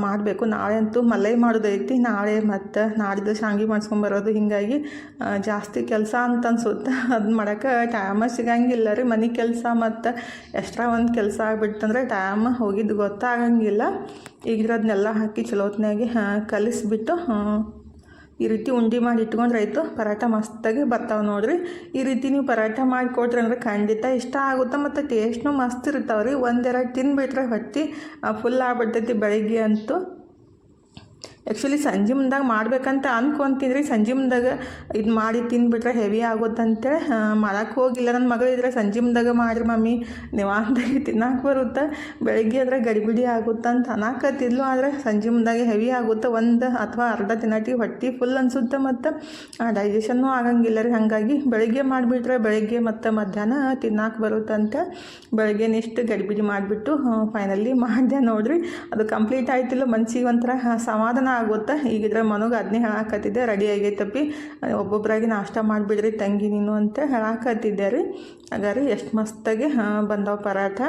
ಮಾಡಬೇಕು. ನಾಳೆ ಅಂತೂ ಮಲೈ ಮಾಡೋದೈತಿ. ನಾಳೆ ಮತ್ತು ನಾಡಿದ್ದು ಶಾಂಗಿ ಮಾಡಿಸ್ಕೊಂಬರೋದು. ಹೀಗಾಗಿ ಜಾಸ್ತಿ ಕೆಲಸ ಅಂತ ಅನ್ಸುತ್ತೆ. ಅದನ್ನ ಮಾಡೋಕ್ಕೆ ಟೈಮ ಸಿಗಂಗಿಲ್ಲ ರೀ. ಮನೆ ಕೆಲಸ ಮತ್ತು ಎಕ್ಸ್ಟ್ರಾ ಒಂದು ಕೆಲಸ ಆಗಿಬಿಟ್ಟಂದ್ರೆ ಟೈಮ್ ಹೋಗಿದ್ದು ಗೊತ್ತಾಗಂಗಿಲ್ಲ. ಈಗಿದ್ರೆ ಅದನ್ನೆಲ್ಲ ಹಾಕಿ ಚಲೋತ್ನಾಗೆ ಕಲಿಸ್ಬಿಟ್ಟು ಈ ರೀತಿ ಉಂಡೆ ಮಾಡಿ ಇಟ್ಕೊಂಡ್ರೆ ಆಯಿತು. ಪರಾಟ ಮಸ್ತಾಗಿ ಬರ್ತಾವೆ ನೋಡ್ರಿ. ಈ ರೀತಿ ನೀವು ಪರಾಟ ಮಾಡಿಕೊಟ್ರಿ ಅಂದರೆ ಖಂಡಿತ ಇಷ್ಟ ಆಗುತ್ತೆ. ಮತ್ತು ಟೇಸ್ಟ್ನೂ ಮಸ್ತ್ ಇರ್ತಾವೆ ರೀ. 1-2 ತಿಂದುಬಿಟ್ರೆ ಹೊಟ್ಟೆ ಫುಲ್ ಆಗ್ಬಿಡ್ತೈತಿ ಬೆಳಗ್ಗೆ ಅಂತೂ. ಆ್ಯಕ್ಚುಲಿ ಸಂಜೆ ಮುಂದಾಗ ಮಾಡ್ಬೇಕಂತ ಅಂದ್ಕೊತಿದ್ರಿ, ಸಂಜೆ ಮುಂದಾಗ ಇದು ಮಾಡಿ ತಿಂದುಬಿಟ್ರೆ ಹೆವಿ ಆಗುತ್ತಂತೇಳಿ ಮಾಡೋಕ್ಕೆ ಹೋಗಿಲ್ಲ. ನನ್ನ ಮಗಳಿದ್ರೆ ಸಂಜೆ ಮುಂದಾಗ ಮಾಡಿರಿ ಮಮ್ಮಿ ನಿವಾಂತಾಗಿ ತಿನ್ನಕ್ಕೆ ಬರುತ್ತೆ, ಬೆಳಗ್ಗೆ ಆದರೆ ಗಡಿಬಿಡಿ ಆಗುತ್ತೆ ಅಂತ ಅನ್ನಕತ್ತಿದ್ಲು. ಆದರೆ ಸಂಜೆ ಮುಂದಾಗೆ ಹೆವಿ ಆಗುತ್ತೆ, ಒಂದು ಅಥವಾ ಅರ್ಧ ತಿನ್ನಟಿ ಹೊಟ್ಟೆ ಫುಲ್ ಅನಿಸುತ್ತೆ ಮತ್ತು ಡೈಜೆಷನ್ನೂ ಆಗಂಗಿಲ್ಲ ರೀ. ಹಾಗಾಗಿ ಬೆಳಗ್ಗೆ ಮಾಡಿಬಿಟ್ರೆ ಬೆಳಗ್ಗೆ ಮತ್ತು ಮಧ್ಯಾಹ್ನ ತಿನ್ನಕ್ಕೆ ಬರುತ್ತೆ ಅಂತ ಬೆಳಗ್ಗೆ ಇಷ್ಟು ಗಡಿಬಿಡಿ ಮಾಡಿಬಿಟ್ಟು ಫೈನಲಿ ಮಾಡಿದೆ ನೋಡಿರಿ. ಅದು ಕಂಪ್ಲೀಟ್ ಆಯ್ತಿಲ್ಲ, ಮನ್ಸಿಗೆ ಒಂಥರ ಸಮಾಧಾನ ಆಗುತ್ತೆ. ಈಗಿದ್ರೆ ಮನಗೆ ಅದನ್ನೇ ಹೇಳಾಕತ್ತಿದ್ದೆ, ರೆಡಿ ಆಗೈತಪ್ಪಿ ಒಬ್ಬೊಬ್ಬರಾಗಿ ನಾಷ್ಟ ಮಾಡಿಬಿಡ್ರಿ ತಂಗಿ ನೀನು ಅಂತ ಹೇಳಾಕತ್ತಿದ್ದೆ ರೀ. ಹಾಗಾದ್ರೆ ಎಷ್ಟು ಮಸ್ತಾಗಿ ಬಂದವ ಪರಾಠ,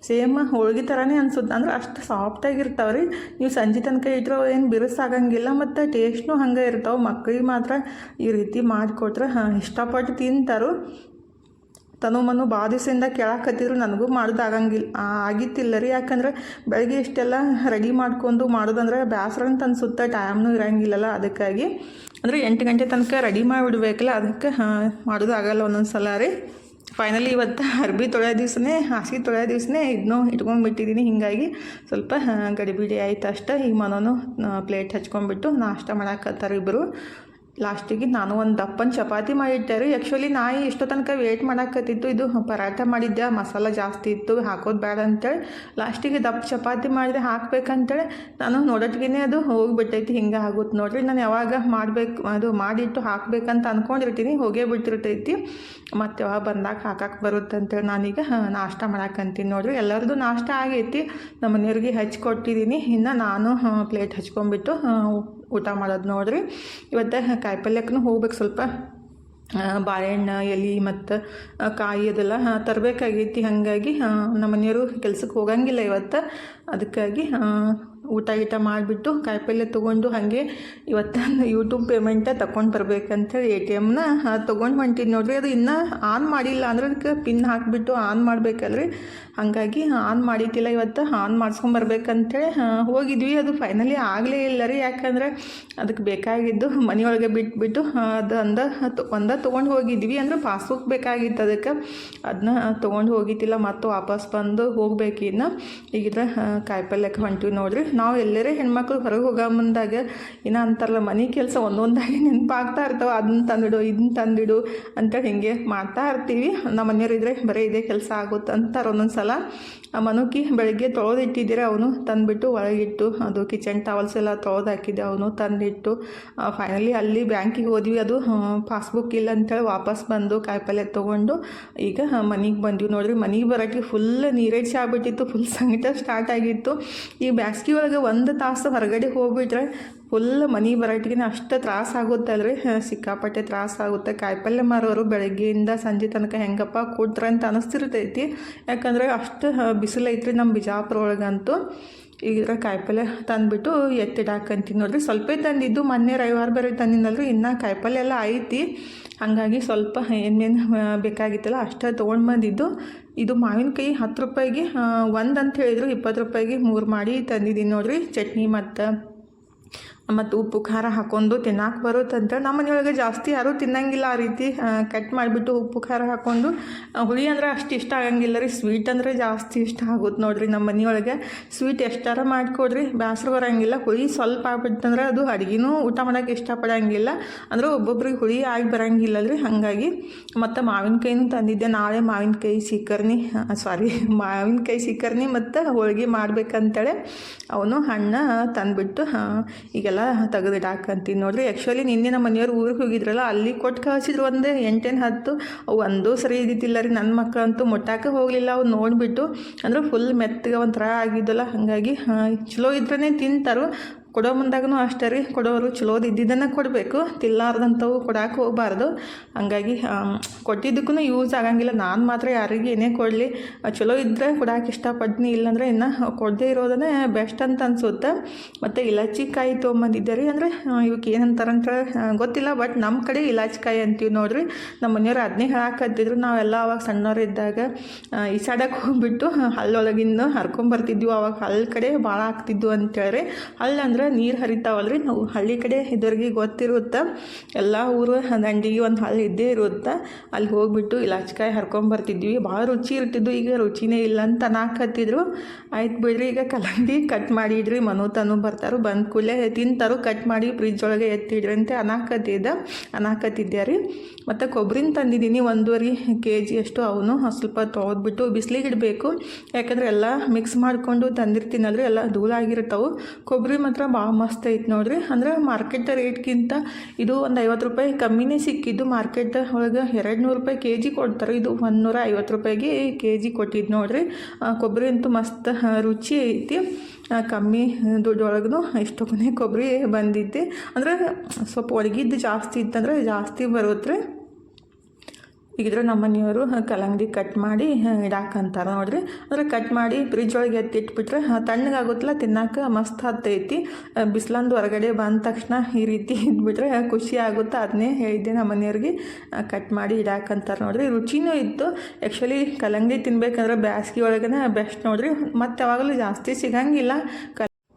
ಸೇಮ್ ಹೋಳ್ಗೆ ಥರನೇ ಅನ್ಸುತ್ತೆ. ಅಂದ್ರೆ ಅಷ್ಟು ಸಾಫ್ಟಾಗಿರ್ತಾವೆ ರೀ. ನೀವು ಸಂಜೆ ತನಕ ಇಟ್ಟರೆ ಏನು ಬಿರುಸಾಗಂಗಿಲ್ಲ ಮತ್ತು ಟೇಸ್ಟ್ನೂ ಹಂಗೆ ಇರ್ತಾವೆ. ಮಕ್ಕಳಿಗೆ ಮಾತ್ರ ಈ ರೀತಿ ಮಾಡಿಕೊಟ್ರೆ ಇಷ್ಟಪಟ್ಟು ತಿಂತಾರು. ತನು ಭಾಳ ದಿವಸದಿಂದ ಕೇಳಾಕತ್ತಿದ್ರು, ನನಗೂ ಮಾಡೋದು ಆಗಿತ್ತಿಲ್ಲ ರೀ. ಯಾಕಂದ್ರೆ ಬೆಳಗ್ಗೆ ಇಷ್ಟೆಲ್ಲ ರೆಡಿ ಮಾಡ್ಕೊಂಡು ಮಾಡೋದಂದ್ರೆ ಬೇಸರ ಅಂತ ಅನಿಸುತ್ತೆ, ಟೈಮ್ನೂ ಇರೋಂಗಿಲ್ಲಲ್ಲ. ಅದಕ್ಕಾಗಿ ಅಂದರೆ 8 ಗಂಟೆ ತನಕ ರೆಡಿ ಮಾಡಿಬಿಡ್ಬೇಕಲ್ಲ, ಅದಕ್ಕೆ ಮಾಡೋದು ಆಗಲ್ಲ ಒಂದೊಂದು ಸಲ ರೀ. ಫೈನಲಿ ಇವತ್ತು ಅರ್ಬಿ ತೊಳೆಯೋ ದಿವ್ಸನೇ, ಹಾಸಿಗೆ ತೊಳೆಯೋ ದಿವ್ಸನೇ ಇದನ್ನೂ ಇಟ್ಕೊಂಡ್ಬಿಟ್ಟಿದ್ದೀನಿ. ಹೀಗಾಗಿ ಸ್ವಲ್ಪ ಗಡಿಬಿಡಿ ಆಯ್ತು ಅಷ್ಟೇ. ಈಗ ಮನೋನು ಪ್ಲೇಟ್ ಹಚ್ಕೊಂಡ್ಬಿಟ್ಟು ನಾಷ್ಟ ಮಾಡಾಕತ್ತಾರೆ ಇಬ್ಬರು. ಲಾಸ್ಟಿಗೆ ನಾನು ಒಂದು ದಪ್ಪನ ಚಪಾತಿ ಮಾಡಿಟ್ಟೆ ರೀ. ಆ್ಯಕ್ಚುಲಿ ನಾಯಿ ಎಷ್ಟೋ ತನಕ ವೇಟ್ ಮಾಡಾಕತ್ತಿತ್ತು, ಇದು ಪರಾಠ ಮಾಡಿದ್ದೆ, ಮಸಾಲ ಜಾಸ್ತಿ ಇತ್ತು ಹಾಕೋದು ಬೇಡ ಅಂತೇಳಿ ಲಾಸ್ಟಿಗೆ ದಪ್ಪ ಚಪಾತಿ ಮಾಡಿದೆ ಹಾಕ್ಬೇಕಂತೇಳಿ ನಾನು ನೋಡೋಟ್ಗೆ ಅದು ಹೋಗಿಬಿಟ್ಟೈತಿ. ಹಿಂಗೆ ಆಗುತ್ತೆ ನೋಡಿರಿ. ನಾನು ಯಾವಾಗ ಮಾಡಬೇಕು ಅದು ಮಾಡಿಟ್ಟು ಹಾಕ್ಬೇಕಂತ ಅಂದ್ಕೊಂಡಿರ್ತೀನಿ, ಹೋಗೇ ಬಿಟ್ಟಿರ್ತೈತಿ. ಮತ್ತು ಯಾವಾಗ ಬಂದಾಗ ಹಾಕಕ್ಕೆ ಬರುತ್ತೆ ಅಂತೇಳಿ ನಾನೀಗ ನಾಷ್ಟ ಮಾಡಾಕಂತೀನಿ ನೋಡಿರಿ. ಎಲ್ಲರದು ನಾಷ್ಟ ಆಗೈತಿ, ನಮ್ಮ ಮನೆಯವ್ರಿಗೆ ಹಚ್ಕೊಟ್ಟಿದ್ದೀನಿ. ಇನ್ನು ನಾನು ಪ್ಲೇಟ್ ಹಚ್ಕೊಂಡ್ಬಿಟ್ಟು ಊಟ ಮಾಡೋದು ನೋಡಿರಿ. ಇವತ್ತು ಕಾಯಿಪಲ್ಯಕ್ಕೂ ಹೋಗ್ಬೇಕು, ಸ್ವಲ್ಪ ಬಾಳೆಹಣ್ಣು ಎಲೆ ಮತ್ತು ಕಾಯಿ ಅದೆಲ್ಲ ತರಬೇಕಾಗೈತಿ. ಹಾಗಾಗಿ ನಮ್ಮ ಮನೆಯವರು ಕೆಲ್ಸಕ್ಕೆ ಹೋಗಂಗಿಲ್ಲ ಇವತ್ತು. ಅದಕ್ಕಾಗಿ ಊಟ ಮಾಡಿಬಿಟ್ಟು ಕಾಯಿಪಲ್ಯ ತೊಗೊಂಡು ಹಾಗೆ ಇವತ್ತು ಯೂಟ್ಯೂಬ್ ಪೇಮೆಂಟ ತಗೊಂಡು ಬರ್ಬೇಕಂತೇಳಿ ATMನ ತೊಗೊಂಡು ಹೊಂಟಿದ್ದು ನೋಡಿರಿ. ಅದು ಇನ್ನೂ ಆನ್ ಮಾಡಿಲ್ಲ, ಅಂದ್ರೆ ಅದಕ್ಕೆ ಪಿನ್ ಹಾಕಿಬಿಟ್ಟು ಆನ್ ಮಾಡಬೇಕಲ್ರಿ. ಹಾಗಾಗಿ ಆನ್ ಮಾಡಿದ್ದಿಲ್ಲ. ಇವತ್ತು ಆನ್ ಮಾಡಿಸ್ಕೊಂಬರ್ಬೇಕಂತೇಳಿ ಹೋಗಿದ್ವಿ. ಅದು ಫೈನಲಿ ಆಗಲೇ ಇಲ್ಲ ರೀ. ಯಾಕಂದರೆ ಅದಕ್ಕೆ ಬೇಕಾಗಿದ್ದು ಮನೆಯೊಳಗೆ ಬಿಟ್ಬಿಟ್ಟು ಅದು ಒಂದ ತೊಗೊಂಡು ಹೋಗಿದ್ವಿ. ಅಂದರೆ ಪಾಸ್ಬುಕ್ ಬೇಕಾಗಿತ್ತು, ಅದಕ್ಕೆ ಅದನ್ನ ತೊಗೊಂಡು ಹೋಗಿದ್ದಿಲ್ಲ. ಮತ್ತು ವಾಪಸ್ ಬಂದು ಹೋಗ್ಬೇಕು. ಇನ್ನು ಈಗಿದ್ರೆ ಕಾಯಿಪಲ್ಯಕ್ಕೆ ಹೊಂಟಿವಿ ನೋಡಿರಿ. ನಾವು ಎಲ್ಲರೇ ಹೆಣ್ಮಕ್ಳು ಹೊರಗೆ ಹೋಗೋ ಮುಂದಾಗ ಏನೋ ಅಂತಾರಲ್ಲ, ಮನೆ ಕೆಲಸ ಒಂದೊಂದಾಗಿ ನೆನಪಾಗ್ತಾ ಇರ್ತಾವೆ. ಅದನ್ನ ತಂದಿಡು ಇದನ್ನ ತಂದಿಡು ಅಂತೇಳಿ ಹಿಂಗೆ ಮಾಡ್ತಾ ಇರ್ತೀವಿ. ನಮ್ಮ ಮನೆಯವರಿದ್ರೆ ಬರೀ ಇದೇ ಕೆಲಸ ಆಗುತ್ತೆ ಅಂತಾರೆ ಒಂದೊಂದು ಸಲ. ಮನುಕಿ ಬೆಳಗ್ಗೆ ತೊಳೆದಿಟ್ಟಿದ್ದೀರ, ಅವನು ತಂದುಬಿಟ್ಟು ಒಳಗಿಟ್ಟು, ಅದು ಕಿಚನ್ ಟವಲ್ಸ್ ಎಲ್ಲ ತೊಳೆದು ಹಾಕಿದ್ದೆ, ಅವನು ತಂದಿಟ್ಟು ಫೈನಲಿ ಅಲ್ಲಿ ಬ್ಯಾಂಕಿಗೆ ಹೋದ್ವಿ. ಅದು ಪಾಸ್ಬುಕ್ ಇಲ್ಲ ಅಂತೇಳಿ ವಾಪಸ್ ಬಂದು ಕಾಯಿಪಲ್ಯ ತೊಗೊಂಡು ಈಗ ಮನೆಗೆ ಬಂದ್ವಿ ನೋಡಿರಿ. ಮನೆಗೆ ಬರೋಕ್ಕೆ ಫುಲ್ ನೀರೇಡ್ಸಿ ಆಗ್ಬಿಟ್ಟಿತ್ತು, ಫುಲ್ ಸಂಕಟ ಸ್ಟಾರ್ಟ್ ಆಗಿತ್ತು. ಈ ಬ್ಯಾಸ್ಗೆ ಒಳಗೆ 1 ತಾಸು ಹೊರಗಡೆ ಹೋಗ್ಬಿಟ್ರೆ ಫುಲ್ ಮನೆ ಬರೋಟ್ಟಿಗೆ ಅಷ್ಟು ತ್ರಾಸ ಆಗುತ್ತಲ್ರಿ, ಸಿಕ್ಕಾಪಟ್ಟೆ ತ್ರಾಸ ಆಗುತ್ತೆ. ಕಾಯಿಪಲ್ಯ ಮಾರೋರು ಬೆಳಗ್ಗೆಯಿಂದ ಸಂಜೆ ತನಕ ಹೆಂಗಪ್ಪ ಕೊಡ್ತಾರೆ ಅಂತ ಅನಿಸ್ತಿರ್ತೈತಿ. ಯಾಕಂದರೆ ಅಷ್ಟು ಬಿಸಿಲೈತ್ರಿ ನಮ್ಮ ಬಿಜಾಪುರ ಒಳಗಂತೂ. ಈಗ ಕಾಯಿಪಲ್ಯ ತಂದುಬಿಟ್ಟು ಎತ್ತಿಡಾಕಂತೀನಿ ನೋಡಿರಿ. ಸ್ವಲ್ಪ ತಂದಿದ್ದು, ಮೊನ್ನೆ ರವಿವಾರ ಬೇರೆ ತಂದಿದ್ದಲ್ರಿ, ಇನ್ನು ಕಾಯಿಪಲ್ಯ ಎಲ್ಲ ಐತಿ. ಹಾಗಾಗಿ ಸ್ವಲ್ಪ ಏನೇನು ಬೇಕಾಗಿತ್ತಲ್ಲ ಅಷ್ಟೇ ತೊಗೊಂಡು ಬಂದಿದ್ದು. ಇದು ಮಾವಿನಕಾಯಿ 10 ರೂಪಾಯಿಗೆ 1 ಅಂತ ಹೇಳಿದರು, 20 ರೂಪಾಯಿಗೆ 3 ಮಾಡಿ ತಂದಿದ್ದೀನಿ ನೋಡಿರಿ. ಚಟ್ನಿ ಮತ್ತು ಉಪ್ಪು ಖಾರ ಹಾಕ್ಕೊಂಡು ತಿನ್ನಕ್ಕೆ ಬರುತ್ತಂತ. ನಮ್ಮ ಮನೆಯೊಳಗೆ ಜಾಸ್ತಿ ಯಾರೂ ತಿನ್ನಂಗಿಲ್ಲ ಆ ರೀತಿ ಕಟ್ ಮಾಡಿಬಿಟ್ಟು ಉಪ್ಪು ಖಾರ ಹಾಕ್ಕೊಂಡು. ಹುಳಿ ಅಂದರೆ ಅಷ್ಟು ಇಷ್ಟ ಆಗಂಗಿಲ್ಲ ರೀ, ಸ್ವೀಟ್ ಅಂದರೆ ಜಾಸ್ತಿ ಇಷ್ಟ ಆಗುತ್ತೆ ನೋಡಿರಿ. ನಮ್ಮ ಮನೆಯೊಳಗೆ ಸ್ವೀಟ್ ಎಷ್ಟಾರ ಮಾಡಿಕೊಡ್ರಿ ಬೇಸರ ಬರೋಂಗಿಲ್ಲ. ಹುಳಿ ಸ್ವಲ್ಪ ಆಗ್ಬಿಟ್ಟಂದ್ರೆ ಅದು ಅಡುಗೆನೂ ಊಟ ಮಾಡೋಕ್ಕೆ ಇಷ್ಟಪಡೋಂಗಿಲ್ಲ. ಅಂದರೆ ಒಬ್ಬೊಬ್ರಿಗೆ ಹುಳಿ ಆಗಿ ಬರೋಂಗಿಲ್ಲ ರೀ. ಹಾಗಾಗಿ ಮತ್ತು ಮಾವಿನಕಾಯಿನೂ ತಂದಿದ್ದೆ. ನಾಳೆ ಮಾವಿನಕಾಯಿ ಸೀಕರ್ನಿ ಮತ್ತು ಹೋಳಿಗೆ ಮಾಡ್ಬೇಕಂತೇಳಿ ಅವನು ಹಣ್ಣು ತಂದುಬಿಟ್ಟು ಈಗೆಲ್ಲ ತೆಗೆದಿಡಾಕಂತೀನಿ ನೋಡಿರಿ. ಆ್ಯಕ್ಚುಲಿ ನಿನ್ನೆ ನಮ್ಮ ಮನೆಯವ್ರು ಊರಿಗೆ ಹೋಗಿದ್ರಲ್ಲ, ಅಲ್ಲಿ ಕೊಟ್ಟು ಕಳಿಸಿದ್ರು ಒಂದು 8-10. ಒಂದೂ ಸರಿ ಇದ್ದಿತ್ತಿಲ್ಲ ರೀ. ನನ್ನ ಮಕ್ಕಳಂತೂ ಮುಟ್ಟಾಕೆ ಹೋಗಲಿಲ್ಲ. ಅವ್ರು ನೋಡಿಬಿಟ್ಟು ಅಂದರೆ ಫುಲ್ ಮೆತ್ತಗೆ ಒಂಥರ ಆಗಿದ್ದಲ್ಲ. ಹಾಗಾಗಿ ಚಲೋ ಇದ್ರೇ ತಿಂತಾರು. ಕೊಡೋ ಮುಂದಾಗೂ ಅಷ್ಟೇ ರೀ, ಕೊಡೋರು ಚಲೋದು ಇದ್ದಿದ್ದನ್ನು ಕೊಡಬೇಕು, ತಿಲ್ಲಾರ್ದಂಥವು ಕೊಡಕ್ಕೆ ಹೋಗಬಾರ್ದು. ಹಾಗಾಗಿ ಕೊಟ್ಟಿದ್ದಕ್ಕೂ ಯೂಸ್ ಆಗಂಗಿಲ್ಲ. ನಾನು ಮಾತ್ರ ಯಾರಿಗೆ ಏನೇ ಕೊಡಲಿ ಚಲೋ ಇದ್ದರೆ ಕೊಡಕ್ಕೆ ಇಷ್ಟಪಡ್ತೀನಿ, ಇಲ್ಲಾಂದರೆ ಇನ್ನು ಕೊಡದೇ ಇರೋದನ್ನೇ ಬೆಸ್ಟ್ ಅಂತ ಅನಿಸುತ್ತೆ. ಮತ್ತು ಇಲಾಚಿಕಾಯಿ ತೊಗೊಂಬಂದಿದ್ದೆ ರೀ. ಅಂದರೆ ಇವಕ್ಕೆ ಏನಂತಾರಂತ ಗೊತ್ತಿಲ್ಲ, ಬಟ್ ನಮ್ಮ ಕಡೆ ಇಲಾಚಿಕಾಯಿ ಅಂತೀವಿ ನೋಡಿರಿ. ನಮ್ಮ ಮನೆಯವ್ರು ಅದನ್ನೇ ಹೇಳಾಕತ್ತಿದ್ರು. ನಾವೆಲ್ಲ ಅವಾಗ ಸಣ್ಣವರಿದ್ದಾಗ ಈಸಾಡಕ್ಕೆ ಹೋಗ್ಬಿಟ್ಟು ಹಲ್ಲೊಳಗಿಂದ ಹರ್ಕೊಂಬರ್ತಿದ್ವಿ. ಅವಾಗ ಹಲ್ಲು ಕಡೆ ಭಾಳ ಆಗ್ತಿದ್ವು ಅಂತೇಳಿ. ಹಲ್ಲು ಅಂದರೆ ಅಂದ್ರೆ ನೀರು ಹರಿತಾವಲ್ರಿ. ನಾವು ಹಳ್ಳಿ ಕಡೆ ಇದ್ದವ್ರಿಗೆ ಗೊತ್ತಿರುತ್ತೆ, ಎಲ್ಲ ಊರು ದಂಡಿಗೆ ಒಂದು ಹಳ್ಳಿ ಇದ್ದೇ ಇರುತ್ತೆ. ಅಲ್ಲಿ ಹೋಗ್ಬಿಟ್ಟು ಇಲಾಚಿಕಾಯಿ ಹರ್ಕೊಂಬರ್ತಿದ್ವಿ, ಭಾಳ ರುಚಿ ಇರ್ತಿದ್ವು. ಈಗ ರುಚಿನೇ ಇಲ್ಲ ಅಂತ ಅನ್ನಾಕತ್ತಿದ್ರು. ಆಯ್ತು ಬಿಡ್ರಿ, ಈಗ ಕಲ್ಲಂಗಡಿ ಕಟ್ ಮಾಡಿಡ್ರಿ, ಮನೋತನು ಬರ್ತಾರೋ, ಬಂದ ಕೂಡಲೇ ತಿಂತಾರು, ಕಟ್ ಮಾಡಿ ಫ್ರಿಜ್ ಒಳಗೆ ಎತ್ತಿಡ್ರಿ ಅಂತ ಅನ್ನಾಕತ್ತಿದ್ದೆ ರೀ. ಮತ್ತು ಕೊಬ್ಬರಿನ ತಂದಿದ್ದೀನಿ 1.5 kg ಅಷ್ಟು. ಅವನು ಸ್ವಲ್ಪ ತೊಳೆದ್ಬಿಟ್ಟು ಬಿಸಿಲಿಗೆ ಇಡಬೇಕು, ಯಾಕಂದರೆ ಎಲ್ಲ ಮಿಕ್ಸ್ ಮಾಡಿಕೊಂಡು ತಂದಿರ್ತೀನಲ್ರಿ, ಎಲ್ಲ ಧೂಳಾಗಿರ್ತಾವೆ. ಕೊಬ್ಬರಿ ಮಾತ್ರ ಭಾಳ ಮಸ್ತ್ ಐತೆ ನೋಡಿರಿ. ಅಂದ್ರೆ ಮಾರ್ಕೆಟ್ ರೇಟ್ಗಿಂತ ಇದು ಒಂದು 50 ರೂಪಾಯಿ ಕಮ್ಮಿನೇ ಸಿಕ್ಕಿದ್ದು. ಮಾರ್ಕೆಟ್ ಒಳಗೆ 200 ರೂಪಾಯಿ kg ಕೊಡ್ತಾರೆ, ಇದು 150 ರೂಪಾಯಿಗೆ kg ಕೊಟ್ಟಿದ್ದು ನೋಡಿರಿ. ಕೊಬ್ಬರಿ ಅಂತೂ ಮಸ್ತ್ ರುಚಿ ಐತಿ. ಕಮ್ಮಿ ದುಡ್ಡೊಳಗೂ ಇಷ್ಟೊಕ್ಕನೇ ಕೊಬ್ಬರಿ ಬಂದಿದ್ದೆ. ಅಂದ್ರೆ ಸ್ವಲ್ಪ ಒಣಗಿದ್ದು ಜಾಸ್ತಿ ಇತ್ತಂದ್ರೆ ಜಾಸ್ತಿ ಬರುತ್ತೆ. ಈಗಿದ್ರೆ ನಮ್ಮ ಮನೆಯವರು ಕಲ್ಲಂಗಡಿ ಕಟ್ ಮಾಡಿ ಇಡಾಕಂತಾರೆ ನೋಡ್ರಿ. ಅಂದರೆ ಕಟ್ ಮಾಡಿ ಫ್ರಿಜ್ ಒಳಗೆ ಎತ್ತಿಟ್ಬಿಟ್ರೆ ತಣ್ಣಗಾಗುತ್ತಲ್ಲ, ತಿನ್ನಕ್ಕೆ ಮಸ್ತ್ ಹತ್ತೈತಿ. ಬಿಸಿಲಂದು ಹೊರಗಡೆ ಬಂದ ತಕ್ಷಣ ಈ ರೀತಿ ಇದ್ಬಿಟ್ರೆ ಖುಷಿ ಆಗುತ್ತೆ. ಅದನ್ನೇ ಹೇಳಿದ್ದೆ ನಮ್ಮ ಮನೆಯವ್ರಿಗೆ, ಕಟ್ ಮಾಡಿ ಇಡಾಕಂತಾರೆ ನೋಡ್ರಿ. ರುಚಿನೂ ಇತ್ತು. ಆ್ಯಕ್ಚುಲಿ ಕಲ್ಲಂಗಡಿ ತಿನ್ಬೇಕಂದ್ರೆ ಬ್ಯಾಸ್ಗೆ ಒಳಗನ ಬೆಸ್ಟ್ ನೋಡ್ರಿ, ಮತ್ತು ಯಾವಾಗಲೂ ಜಾಸ್ತಿ ಸಿಗಂಗಿಲ್ಲ.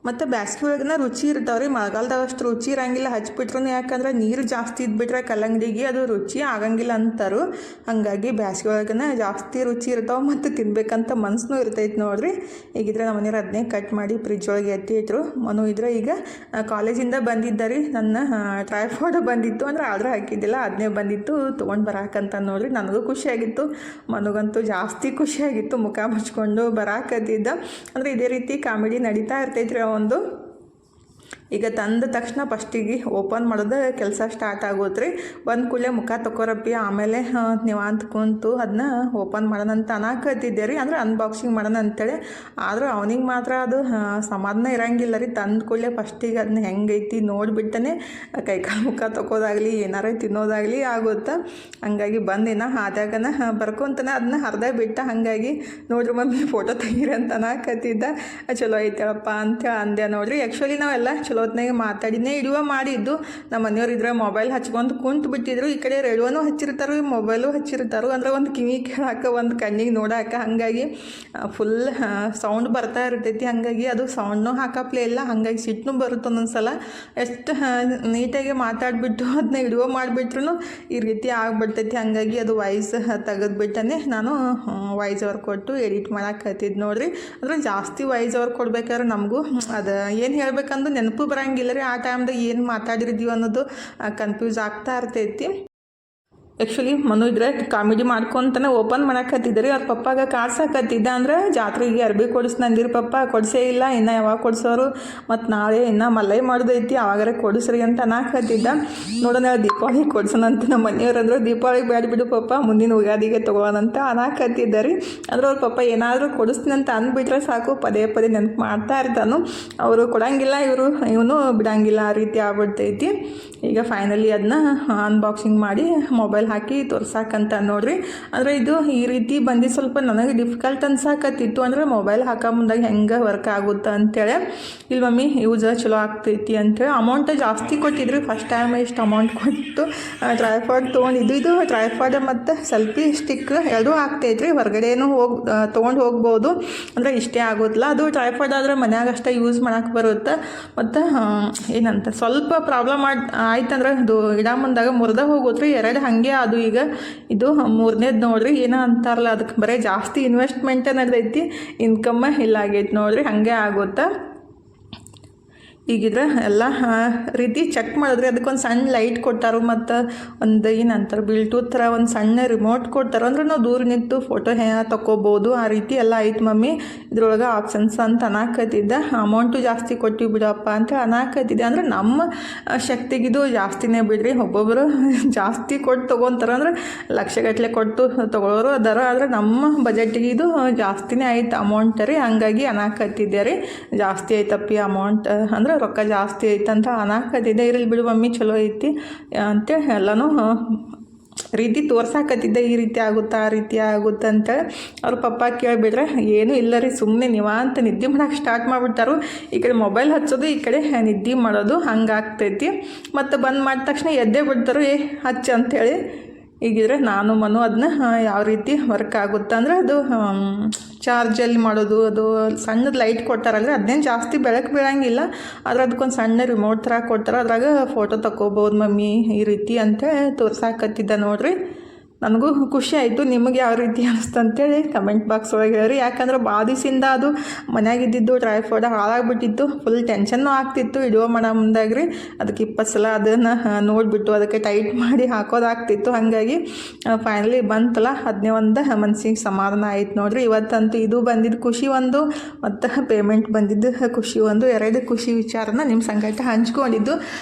ಮತ್ತು ಬ್ಯಾಸ್ಗೆ ಒಳಗನ ರುಚಿ ಇರ್ತಾವ್ರಿ, ಮಳೆಗಾಲದಾಗ ಅಷ್ಟು ರುಚಿ ಇರಂಗಿಲ್ಲ ಹಚ್ಬಿಟ್ರು. ಯಾಕಂದ್ರೆ ನೀರು ಜಾಸ್ತಿ ಇದ್ಬಿಟ್ರೆ ಕಲ್ಲಂಗಡಿಗೆ ಅದು ರುಚಿ ಆಗಂಗಿಲ್ಲ ಅಂತಾರು. ಹಾಗಾಗಿ ಬ್ಯಾಸ್ಗೆ ಒಳಗನ ಜಾಸ್ತಿ ರುಚಿ ಇರ್ತಾವೆ, ಮತ್ತು ತಿನ್ಬೇಕಂತ ಮನಸ್ಸೂ ಇರ್ತೈತೆ ನೋಡ್ರಿ. ಈಗಿದ್ರೆ ನಮ್ಮ ಮನೆಯವ್ರು ಅದನ್ನೇ ಕಟ್ ಮಾಡಿ ಫ್ರಿಜ್ ಒಳಗೆ ಎತ್ತಿಟ್ರು. ಮನು ಇದ್ರೆ ಈಗ ಕಾಲೇಜಿಂದ ಬಂದಿದ್ದಾರೆ. ನನ್ನ ಟ್ರೈಫಾಯ್ಡ್ ಬಂದಿತ್ತು, ಅಂದರೆ ಆರ್ಡ್ರ್ ಹಾಕಿದ್ದಿಲ್ಲ, ಅದನ್ನೇ ಬಂದಿತ್ತು ತೊಗೊಂಡು ಬರಾಕಂತ ನೋಡ್ರಿ. ನನಗೂ ಖುಷಿಯಾಗಿತ್ತು, ಮನಗಂತೂ ಜಾಸ್ತಿ ಖುಷಿಯಾಗಿತ್ತು. ಮುಖ ಮುಚ್ಕೊಂಡು ಬರಾಕತ್ತಿದ್ದ. ಅಂದರೆ ಇದೇ ರೀತಿ ಕಾಮಿಡಿ ನಡೀತಾ ಇರ್ತೈತ್ರಿ ಒಂದು. ಈಗ ತಂದ ತಕ್ಷಣ ಫಸ್ಟಿಗೆ ಓಪನ್ ಮಾಡೋದು ಕೆಲಸ ಸ್ಟಾರ್ಟ್ ಆಗೋತ್ರಿ. ಬಂದ ಕೂಡಲೇ ಮುಖ ತಗೋರಪ್ಪಿ, ಆಮೇಲೆ ನೀವು ಅಂತ ಕುಂತು ಅದನ್ನ ಓಪನ್ ಮಾಡೋಣ ಅಂತ ಅನ್ನಕತ್ತಿದ್ದೆ ರೀ. ಅಂದರೆ ಅನ್ಬಾಕ್ಸಿಂಗ್ ಮಾಡೋಣ ಅಂತೇಳಿ. ಆದರೂ ಅವನಿಗೆ ಮಾತ್ರ ಅದು ಸಮಾಧಾನ ಇರಂಗಿಲ್ಲ ರೀ. ತಂದ ಕೂಡಲೇ ಫಸ್ಟಿಗೆ ಅದನ್ನ ಹೆಂಗೈತಿ ನೋಡಿಬಿಟ್ಟನೆ ಕೈಕಾಲು ಮುಖ ತಗೋದಾಗಲಿ ಏನಾರ ತಿನ್ನೋದಾಗಲಿ ಆಗುತ್ತೆ. ಹಂಗಾಗಿ ಬಂದಿನ ಆದಾಗನ ಬರ್ಕೊಂತಾನೆ ಅದನ್ನ ಅರ್ಧ ಬಿಟ್ಟ. ಹಾಗಾಗಿ ನೋಡ್ರಿ ಮಮ್ಮಿ ಫೋಟೋ ತೆಗೀರಿ ಅಂತ ಅನ್ನಕತ್ತಿದ್ದ. ಚಲೋ ಐತಳಪ್ಪ ಅಂತೇಳಿ ಅಂದೆ ನೋಡ್ರಿ. ಆ್ಯಕ್ಚುಲಿ ನಾವೆಲ್ಲ ಚಲೋ ಹೊತ್ನಾಗ ಮಾತಾಡಿನೇ ಇಡುವ ಮಾಡಿದ್ದು. ನಮ್ಮ ಮನೆಯವ್ರು ಇದ್ರೆ ಮೊಬೈಲ್ ಹಚ್ಕೊಂಡು ಕುಂತು ಬಿಟ್ಟಿದ್ರು. ಈ ಕಡೆ ರೇಡಿಯೋನೂ ಹಚ್ಚಿರ್ತಾರೆ, ಮೊಬೈಲು ಹಚ್ಚಿರ್ತಾರೆ. ಅಂದ್ರೆ ಒಂದು ಕಿವಿ ಕೇಳಾಕ, ಒಂದು ಕಣ್ಣಿಗೆ ನೋಡಾಕ. ಹಾಗಾಗಿ ಫುಲ್ ಸೌಂಡ್ ಬರ್ತಾ ಇರ್ತೈತಿ. ಹಾಗಾಗಿ ಅದು ಸೌಂಡ್ನೂ ಹಾಕಪ್ಲೇ ಇಲ್ಲ. ಹಾಗಾಗಿ ಸಿಟ್ಟನು ಬರುತ್ತೆ ಒಂದೊಂದ್ಸಲ. ಎಷ್ಟು ನೀಟಾಗಿ ಮಾತಾಡಿಬಿಟ್ಟು ಅದನ್ನ ಇಡುವ ಮಾಡಿಬಿಟ್ರು ಈ ರೀತಿ ಆಗ್ಬಿಡ್ತೈತಿ. ಹಾಗಾಗಿ ಅದು ವಾಯ್ಸ್ ತೆಗೆದ್ಬಿಟ್ಟನೆ ನಾನು ವಾಯ್ಸ್ ಓವರ್ ಕೊಟ್ಟು ಎಡಿಟ್ ಮಾಡಾಕತ್ತಿದ್ದು ನೋಡ್ರಿ. ಅಂದ್ರೆ ಜಾಸ್ತಿ ವಾಯ್ಸ್ ಓವರ್ ಕೊಡ್ಬೇಕಾದ್ರೆ ನಮಗೂ ಅದು ಏನು ಹೇಳ್ಬೇಕಂದು ನೆನಪು ಬರಂಗಿಲ್ಲ ರೀ. ಆ ಟೈಮ್ದಾಗ ಏನು ಮಾತಾಡಿರ್ತೀವಿ ಅನ್ನೋದು ಕನ್ಫ್ಯೂಸ್ ಆಗ್ತಾ ಇರ್ತೈತಿ. ಆ್ಯಕ್ಚುಲಿ ಮನು ಇದ್ರೆ ಕಾಮಿಡಿ ಮಾಡ್ಕೊತಾನೆ ಓಪನ್ ಮಾಡಾಕತ್ತಿದ್ರಿ. ಅವ್ರ ಪಪ್ಪಾಗ ಕಾಡ್ಸಾಕತ್ತಿದ್ದ. ಅಂದ್ರೆ ಜಾತ್ರೆಗೆ ಅರ್ಬಿ ಕೊಡಿಸ್ನಂದಿರಿ ಪಪ್ಪ, ಕೊಡಿಸೇ ಇಲ್ಲ, ಇನ್ನು ಯಾವಾಗ ಕೊಡಿಸೋರು, ಮತ್ತು ನಾಳೆ ಇನ್ನು ಮಲ್ಲೈ ಮಾಡೋದೈತಿ, ಅವಾಗಾರ ಕೊಡಿಸ್ರಿ ಅಂತ ಅನ್ನಕತ್ತಿದ್ದ. ನೋಡೋಣ ದೀಪಾವಳಿಗೆ ಕೊಡ್ಸೋಣಂತ. ನಮ್ಮ ಮನೆಯವ್ರಂದ್ರೆ ದೀಪಾವಳಿಗೆ ಬೇಡ ಬಿಡು ಪಪ್ಪ, ಮುಂದಿನ ಯುಗಾದಿಗೆ ತೊಗೊಳೋಣಂತ ಅನ್ನಕತ್ತಿದ್ದ ರೀ. ಅಂದ್ರೆ ಅವ್ರ ಪಪ್ಪ ಏನಾದರೂ ಕೊಡಿಸ್ತೀನಿ ಅಂತ ಅಂದ್ಬಿಟ್ರೆ ಸಾಕು, ಪದೇ ಪದೇ ನೆನಪು ಮಾಡ್ತಾ ಇರ್ತಾನು. ಅವರು ಕೊಡಂಗಿಲ್ಲ, ಇವನು ಬಿಡಂಗಿಲ್ಲ, ಆ ರೀತಿ ಆಗ್ಬಿಡ್ತೈತಿ. ಈಗ ಫೈನಲಿ ಅದನ್ನ ಅನ್ಬಾಕ್ಸಿಂಗ್ ಮಾಡಿ ಮೊಬೈಲ್ ಹಾಕಿ ತೋರ್ಸಾಕಂತ ನೋಡ್ರಿ. ಅಂದರೆ ಇದು ಈ ರೀತಿ ಬಂದು ಸ್ವಲ್ಪ ನನಗೆ ಡಿಫಿಕಲ್ಟ್ ಅನ್ಸಾಕತ್ತಿತ್ತು. ಅಂದರೆ ಮೊಬೈಲ್ ಹಾಕೋ ಮುಂದಾಗ ಹೆಂಗೆ ವರ್ಕ್ ಆಗುತ್ತೆ ಅಂತೇಳಿ. ಇಲ್ಲಿ ಮಮ್ಮಿ ಯೂಸ್ ಚಲೋ ಆಗ್ತೈತಿ ಅಂಥೇಳಿ ಅಮೌಂಟ್ ಜಾಸ್ತಿ ಕೊಟ್ಟಿದ್ರಿ. ಫಸ್ಟ್ ಟೈಮ್ ಇಷ್ಟು ಅಮೌಂಟ್ ಕೊಟ್ಟು ಟ್ರೈಫಾಯ್ಡ್ ತೊಗೊಂಡಿದ್ದು. ಇದು ಟ್ರೈಫಾಯ್ಡ್ ಮತ್ತು ಸೆಲ್ಫಿ ಸ್ಟಿಕ್ ಎರಡೂ ಆಗ್ತೈತ್ರಿ. ಹೊರಗಡೆನೂ ತೊಗೊಂಡು ಹೋಗ್ಬೋದು. ಅಂದರೆ ಇಷ್ಟೇ ಆಗೋದಿಲ್ಲ. ಅದು ಟ್ರೈಫಾಯ್ಡ್ ಆದರೆ ಮನ್ಯಾಗ ಅಷ್ಟೇ ಯೂಸ್ ಮಾಡೋಕೆ ಬರುತ್ತೆ. ಮತ್ತು ಏನಂತ ಸ್ವಲ್ಪ ಪ್ರಾಬ್ಲಮ್ ಆಯ್ತಂದ್ರೆ ಅದು ಗಿಡ ಮುಂದಾಗ ಮುರಿದ ಹೋಗೋದ್ರಿ. 2 ಹಾಗೆ ಅದು. ಈಗ ಇದು 3ನೇದು ನೋಡ್ರಿ. ಏನೋ ಅಂತಾರಲ್ಲ, ಅದಕ್ಕೆ ಬರೀ ಜಾಸ್ತಿ ಇನ್ವೆಸ್ಟ್ಮೆಂಟ್ ನಡೆದೈತಿ, ಇನ್ಕಮ್ ಇಲ್ಲ ಆಗೈತಿ ನೋಡ್ರಿ. ಹಾಗೆ ಆಗುತ್ತಾ. ಈಗಿದ್ರೆ ಎಲ್ಲ ರೀತಿ ಚೆಕ್ ಮಾಡಿದ್ರಿ. ಅದಕ್ಕೊಂದು ಸಣ್ಣ ಲೈಟ್ ಕೊಟ್ಟಾರು, ಮತ್ತು ಒಂದು ಏನಂತಾರೆ ಬ್ಲೂಟೂತ್ ಥರ ಒಂದು ಸಣ್ಣ ರಿಮೋಟ್ ಕೊಡ್ತಾರೆ. ಅಂದ್ರೆ ನಾವು ದೂರ ನಿಂತು ಫೋಟೋ ತಗೋಬೋದು. ಆ ರೀತಿ ಎಲ್ಲ ಐತೆ ಮಮ್ಮಿ ಇದ್ರೊಳಗೆ ಆಪ್ಷನ್ಸ್ ಅಂತ ಅನ್ನಕತ್ತಿದ್ದ. ಅಮೌಂಟು ಜಾಸ್ತಿ ಕೊಟ್ಟಿವಿ ಬಿಡಪ್ಪ ಅಂತ ಅನ್ನಕತ್ತಿದ್ದೆ. ಅಂದರೆ ನಮ್ಮ ಶಕ್ತಿಗಿದು ಜಾಸ್ತಿನೇ ಬಿಡ್ರಿ. ಒಬ್ಬೊಬ್ಬರು ಜಾಸ್ತಿ ಕೊಟ್ಟು ತೊಗೊತಾರೆ, ಅಂದ್ರೆ ಲಕ್ಷಗಟ್ಟಲೆ ಕೊಟ್ಟು ತೊಗೊಳೋರು ಅದಾರ. ಆದರೆ ನಮ್ಮ ಬಜೆಟಿಗೆ ಇದು ಜಾಸ್ತಿನೇ ಐತೆ ಅಮೌಂಟ್ ರೀ. ಹಂಗಾಗಿ ಅನ್ನಕತ್ತಿದ್ದೆ ರೀ, ಜಾಸ್ತಿ ಐತಪ್ಪಿ ಅಮೌಂಟ್, ಅಂದ್ರೆ ರೊಕ್ಕ ಜಾಸ್ತಿ ಐತಂತ ಅನ್ನಕತ್ತಿದ್ದೆ. ಇರಲಿ ಬಿಡು ಮಮ್ಮಿ ಚಲೋ ಐತಿ ಅಂತೇಳಿ ಎಲ್ಲನೂ ರೀತಿ ತೋರ್ಸಾಕತ್ತಿದ್ದೆ. ಈ ರೀತಿ ಆಗುತ್ತಾ, ಆ ರೀತಿ ಆಗುತ್ತೆ ಅಂತೇಳಿ. ಅವ್ರ ಪಪ್ಪ ಕೇಳಿಬಿಟ್ರೆ ಏನೂ ಇಲ್ಲ ರೀ, ಸುಮ್ಮನೆ ನೀವಂತ ನಿದ್ದೆ ಮಾಡೋಕೆ ಸ್ಟಾರ್ಟ್ ಮಾಡಿಬಿಡ್ತಾರು. ಈ ಕಡೆ ಮೊಬೈಲ್ ಹಚ್ಚೋದು, ಈ ಕಡೆ ನಿದ್ದೆ ಮಾಡೋದು, ಹಂಗಾಗ್ತೈತಿ. ಮತ್ತು ಬಂದು ಮಾಡಿದ ತಕ್ಷಣ ಎದ್ದೇ ಬಿಡ್ತಾರು, ಹಚ್ಚ ಅಂಥೇಳಿ. ಈಗಿದ್ರೆ ನಾನು ಮನು ಅದನ್ನ ಯಾವ ರೀತಿ ವರ್ಕ್ ಆಗುತ್ತೆ ಅಂದ್ರೆ ಅದು ಚಾರ್ಜಲ್ಲಿ ಮಾಡೋದು, ಅದು ಸಣ್ಣದು ಲೈಟ್ ಕೊಡ್ತಾರಲ್ರಿ, ಅದನ್ನೇನು ಜಾಸ್ತಿ ಬೆಳಕು ಬೀಳಂಗಿಲ್ಲ, ಆದ್ರೆ ಅದಕ್ಕೊಂದು ಸಣ್ಣ ರಿಮೋಟ್ ಥರ ಕೊಡ್ತಾರೆ, ಅದ್ರಾಗ ಫೋಟೋ ತಗೋಬೋದು ಮಮ್ಮಿ ಈ ರೀತಿ ಅಂತೇಳಿ ತೋರ್ಸಾಕತ್ತಿದ್ದ ನೋಡ್ರಿ. ನನಗೂ ಖುಷಿ ಆಯಿತು. ನಿಮಗೆ ಯಾವ ರೀತಿ ಅನಿಸ್ತು ಅಂತೇಳಿ ಕಮೆಂಟ್ ಬಾಕ್ಸ್ ಒಳಗೆ ಹೇಳ್ರಿ. ಯಾಕಂದ್ರೆ ಬಾದಿಸಿಂದ ಅದು ಮನ್ಯಾಗಿದ್ದಿದ್ದು ಡ್ರೈ ಫ್ರೂಟ್ ಹಾಳಾಗ್ಬಿಟ್ಟಿತ್ತು, ಫುಲ್ ಟೆನ್ಷನ್ನು ಆಗ್ತಿತ್ತು ವಿಡಿಯೋ ಮಾಡೋ ಮುಂದಾಗ್ರಿ. ಅದಕ್ಕೆ 20 ಸಲ ಅದನ್ನು ನೋಡಿಬಿಟ್ಟು ಅದಕ್ಕೆ ಟೈಟ್ ಮಾಡಿ ಹಾಕೋದಾಗ್ತಿತ್ತು. ಹಾಗಾಗಿ ಫೈನಲಿ ಬಂತಲ್ಲ, ಅದನ್ನೇ ಒಂದು ಮನ್ಸಿಗೆ ಸಮಾಧಾನ ಆಯ್ತು ನೋಡ್ರಿ. ಇವತ್ತಂತೂ ಇದು ಬಂದಿದ್ದು ಖುಷಿ ಒಂದು, ಮತ್ತು ಪೇಮೆಂಟ್ ಬಂದಿದ್ದು ಖುಷಿ ಒಂದು, 2 ಖುಷಿ ವಿಚಾರನ ನಿಮ್ಮ ಸಂಗಟ ಹಂಚ್ಕೊಂಡಿದ್ದು.